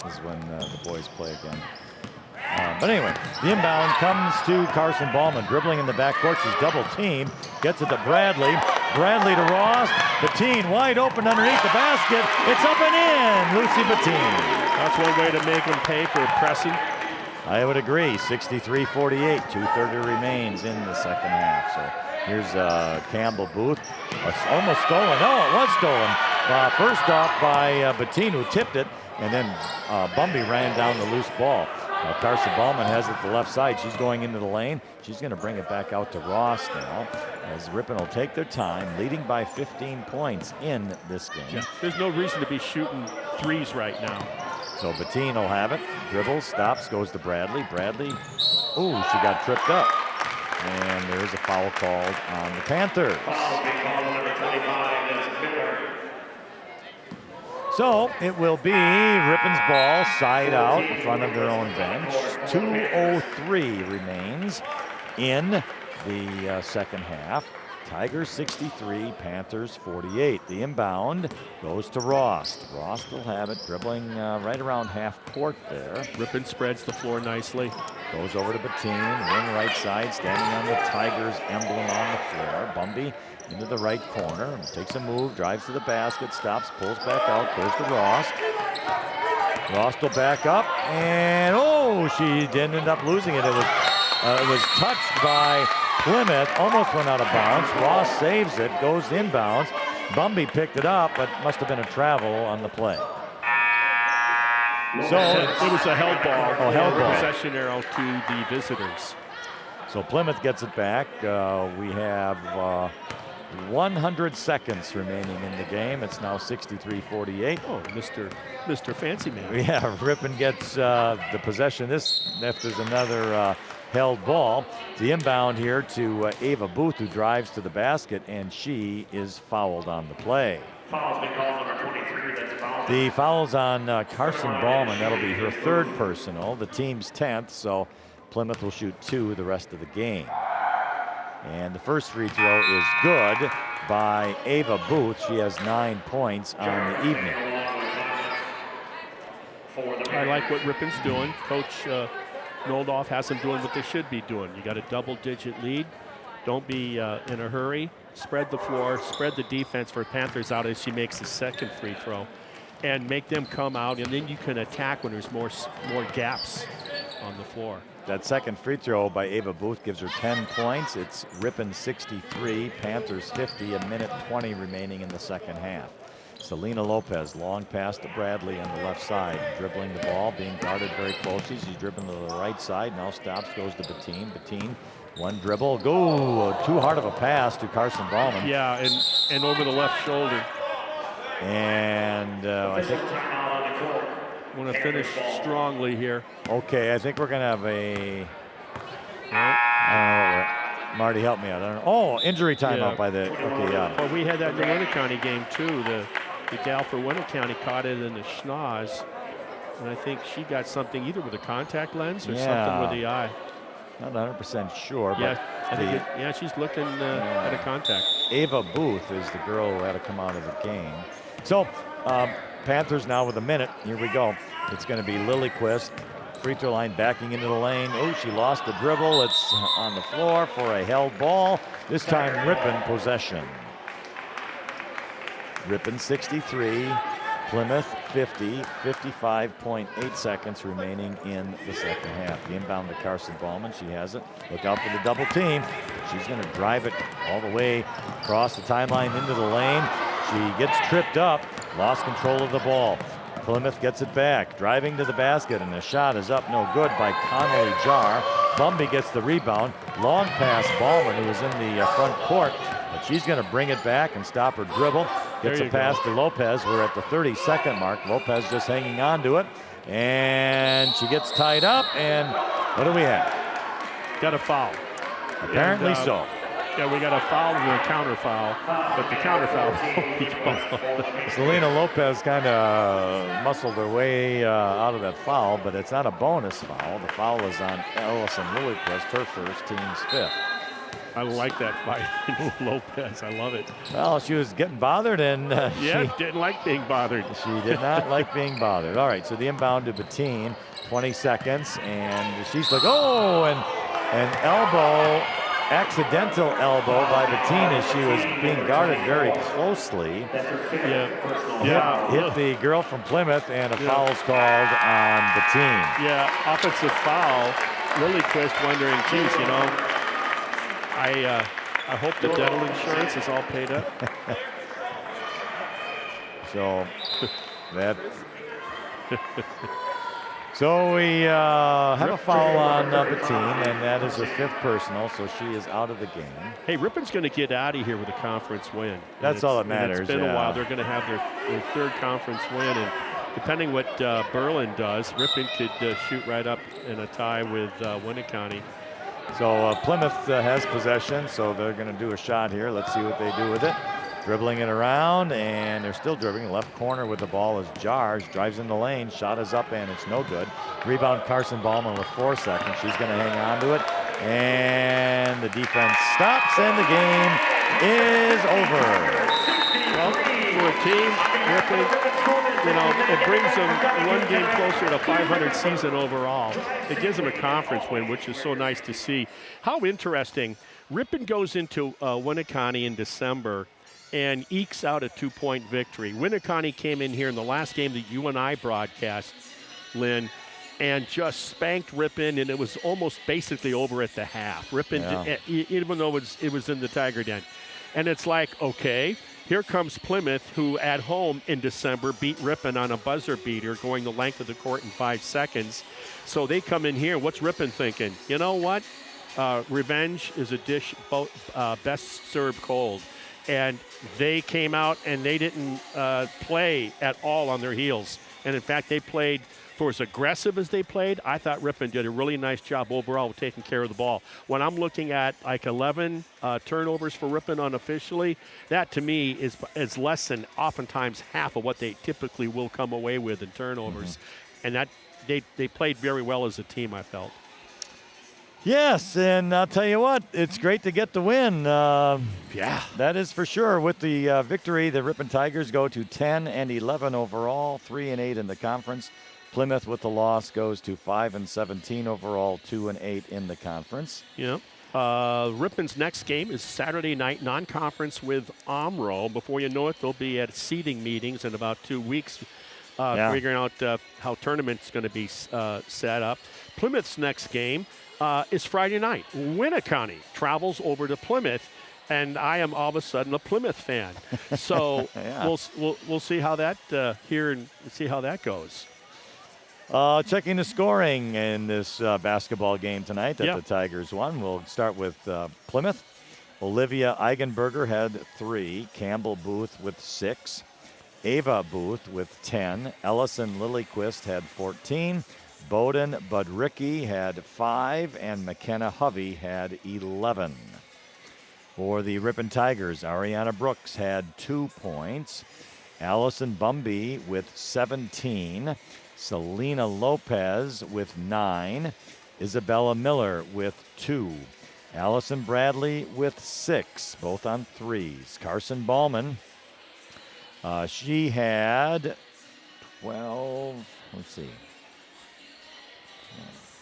is when the boys play again. But anyway, the inbound comes to Carson Ballman, dribbling in the backcourt. She's double teamed, gets it to Bradley. Bradley to Ross. Bettine wide open underneath the basket. It's up and in. Lucy Bettine. That's one way to make them pay for pressing. I would agree. 63-48. 2:30 remains in the second half. So here's Campbell Booth. Almost stolen. No, it was stolen. First off by Bettine, who tipped it, and then Bumby ran down the loose ball. Carson Ballman has it to the left side. She's going into the lane. She's going to bring it back out to Ross now, as Ripon will take their time, leading by 15 points in this game. Yeah, there's no reason to be shooting threes right now. So Bettine will have it. Dribbles, stops, goes to Bradley. Bradley, ooh, she got tripped up. And there is a foul called on the Panthers. So it will be Ripon's ball, side out in front of their own bench. 2:03 remains in the second half. Tigers 63, Panthers 48. The inbound goes to Rost. Rost will have it, dribbling right around half court there. Ripon spreads the floor nicely. Goes over to Bettine, wing right side, standing on the Tigers emblem on the floor. Bumby into the right corner, takes a move, drives to the basket, stops, pulls back out, goes to Rost. Rost will back up, and oh, she didn't end up losing it. It was touched by Plymouth, almost went out of bounds. Ross saves it, goes inbounds. Bumby picked it up, but must have been a travel on the play. So it was a held ball. Oh, held ball. Possession arrow to the visitors. So Plymouth gets it back. We have 100 seconds remaining in the game. It's now 63-48. Oh, Mr. Fancy Man. Yeah, Ripon gets the possession. This if there's another held ball. The inbound here to Ava Booth, who drives to the basket, and she is fouled on the play. Foul's been called, number 23, that's fouled. The foul's on Carson Ballman. That'll be her third personal, the team's 10th, so Plymouth will shoot 2 the rest of the game. And the first free throw is good by Ava Booth. She has 9 points on the evening. I like what Ripon's doing. Coach Noldoff has them doing what they should be doing. You got a double-digit lead. Don't be in a hurry. Spread the floor, spread the defense for Panthers out as she makes the second free throw, and make them come out, and then you can attack when there's more gaps on the floor. That second free throw by Ava Booth gives her 10 points. It's Ripon 63, Panthers 50, a minute 20 remaining in the second half. Selena Lopez, long pass to Bradley on the left side, dribbling the ball, being guarded very closely. She's dribbling to the right side, now stops, goes to Bettine. Bettine, one dribble, go, too hard of a pass to Carson Ballman. Yeah, and over the left shoulder. And I think want to finish strongly here. Okay, I think we're gonna have a. Marty, help me out. I don't know. Oh, injury timeout by the. Okay, yeah. Well, we had that in the Winter County game too. The gal for Winter County caught it in the schnoz, and I think she got something either with a contact lens or something with the eye. Not 100% sure, yeah, but she's looking at a contact. Ava Booth is the girl who had to come out of the game. So Panthers now with a minute. Here we go. It's going to be Lillyquist. Free throw line backing into the lane. Oh, she lost the dribble. It's on the floor for a held ball. This time Ripon possession. Ripon 63, Plymouth 50, 55.8 seconds remaining in the second half. The inbound to Carson Ballman. She has it. Look out for the double team. She's going to drive it all the way across the timeline into the lane. She gets tripped up, lost control of the ball. Plymouth gets it back, driving to the basket, and the shot is up no good by Connolly Jar. Bumby gets the rebound. Long pass Ballman, who was in the front court, but she's going to bring it back and stop her dribble. Gets a pass to Lopez. We're at the 30-second mark. Lopez just hanging on to it, and she gets tied up, and what do we have? Got a foul. Apparently so. Yeah, we got a foul and a counter foul, but the counter foul. Selena Lopez kind of muscled her way out of that foul, but it's not a bonus foul. The foul is on Allison Lillyquist, her first, team's 5th. I like that fight, Lopez. I love it. Well, she was getting bothered, and she didn't like being bothered. She did not like being bothered. All right, so the inbound to Bettine, 20 seconds, and she's like, oh, and an elbow. Accidental elbow by Bettine as she was being guarded very closely. Hit the girl from Plymouth, and a foul's called on Bettine. Yeah, offensive foul. Lillyquist wondering, geez, you know, I hope the dental insurance is all paid up. So that. So we have a foul on Bettine, and that is her 5th personal, so she is out of the game. Hey, Ripon's going to get out of here with a conference win. That's all that matters. It's been a while. They're going to have their 3rd conference win, and depending what Berlin does, Ripon could shoot right up in a tie with Winter County. So Plymouth has possession, so they're going to do a shot here. Let's see what they do with it. Dribbling it around, and they're still dribbling. Left corner with the ball is Jars. Drives in the lane. Shot is up, and it's no good. Rebound Carson Ballman with 4 seconds. She's going to hang on to it. And the defense stops, and the game is over. Well, for a team, Ripon, it brings them one game closer to 500 season overall. It gives them a conference win, which is so nice to see. How interesting. Ripon goes into Winneconne in December and ekes out a 2-point victory. Winneconne came in here in the last game that you and I broadcast, Lynn, and just spanked Ripon, and it was almost basically over at the half. Ripon, even though it was in the Tiger Den. And it's like, okay, here comes Plymouth, who at home in December beat Ripon on a buzzer beater, going the length of the court in 5 seconds. So they come in here. What's Ripon thinking? You know what? Revenge is a dish best served cold. And they came out and they didn't play at all on their heels. And in fact, they played for as aggressive as they played. I thought Ripon did a really nice job overall with taking care of the ball. When I'm looking at like 11 turnovers for Ripon unofficially, that to me is less than oftentimes half of what they typically will come away with in turnovers. And that they played very well as a team, I felt. Yes, and I'll tell you what, it's great to get the win. Yeah, that is for sure. With the victory, the Ripon Tigers go to 10-11 overall, 3-8 in the conference. Plymouth with the loss goes to 5-17 overall, 2-8 in the conference. Yeah. Ripon's next game is Saturday night non-conference with Omro. Before you know it, they'll be at seeding meetings in about 2 weeks, figuring out how tournament's going to be set up. Plymouth's next game is Friday night. Winneconne travels over to Plymouth, and I am all of a sudden a Plymouth fan. So we'll see how that see how that goes. Checking the scoring in this basketball game tonight that the Tigers won. We'll start with Plymouth. Olivia Eigenberger had 3. Campbell Booth with 6. Ava Booth with 10. Ellison Lilyquist had 14. Bowden Budricki had 5. And McKenna Hovey had 11. For the Ripon Tigers, Ariana Brooks had 2 points. Allison Bumby with 17. Selena Lopez with 9. Isabella Miller with 2. Allison Bradley with 6, both on threes. Carson Ballman, she had 12,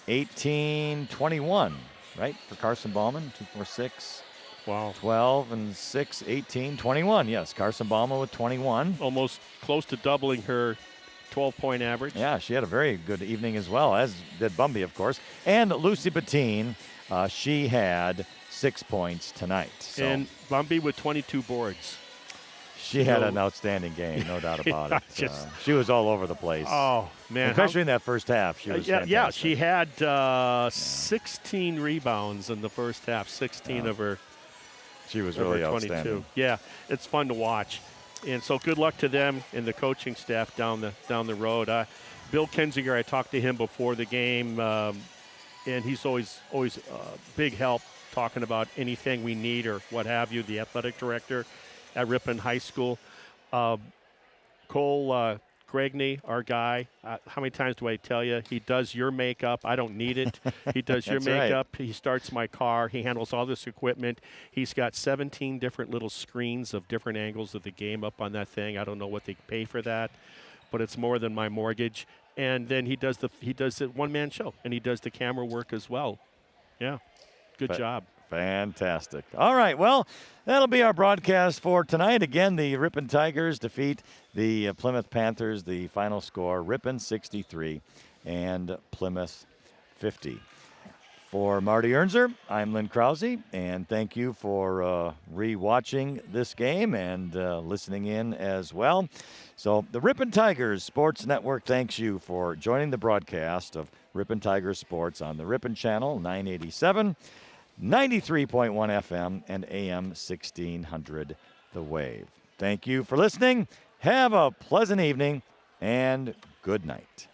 18, 21, right, for Carson Ballman, 2, 4, 6. Wow. 12 and 6, 18, 21. Yes, Carson Ballman with 21. Almost close to doubling her 12-point average. Yeah, she had a very good evening as well, as did Bumby, of course. And Lucy Bettine, she had 6 points tonight. So and Bumby with 22 boards. She had an outstanding game, no doubt about it. She was all over the place. Oh, man. Especially in that first half. She was fantastic. Yeah, she had 16 rebounds in the first half, 16 of her. She was really 22. outstanding. Yeah, it's fun to watch. And so good luck to them and the coaching staff down the road. Bill Kinzinger, I talked to him before the game, and he's always big help talking about anything we need or what have you, the athletic director at Ripon High School. Cole Gregney, our guy, how many times do I tell you? He does your makeup. I don't need it. He does your makeup. Right. He starts my car. He handles all this equipment. He's got 17 different little screens of different angles of the game up on that thing. I don't know what they pay for that, but it's more than my mortgage. And then he does the one-man show, and he does the camera work as well. Yeah, good job. Fantastic. All right, well, that'll be our broadcast for tonight. Again, the Ripon Tigers defeat the Plymouth Panthers. The final score, Ripon 63 and Plymouth 50. For Marty Ernzer, I'm Lynn Krause, and thank you for re-watching this game and listening in as well. So the Ripon Tigers Sports Network thanks you for joining the broadcast of Ripon Tigers Sports on the Ripon Channel 987. 93.1 FM and AM 1600 The Wave. Thank you for listening. Have a pleasant evening and good night.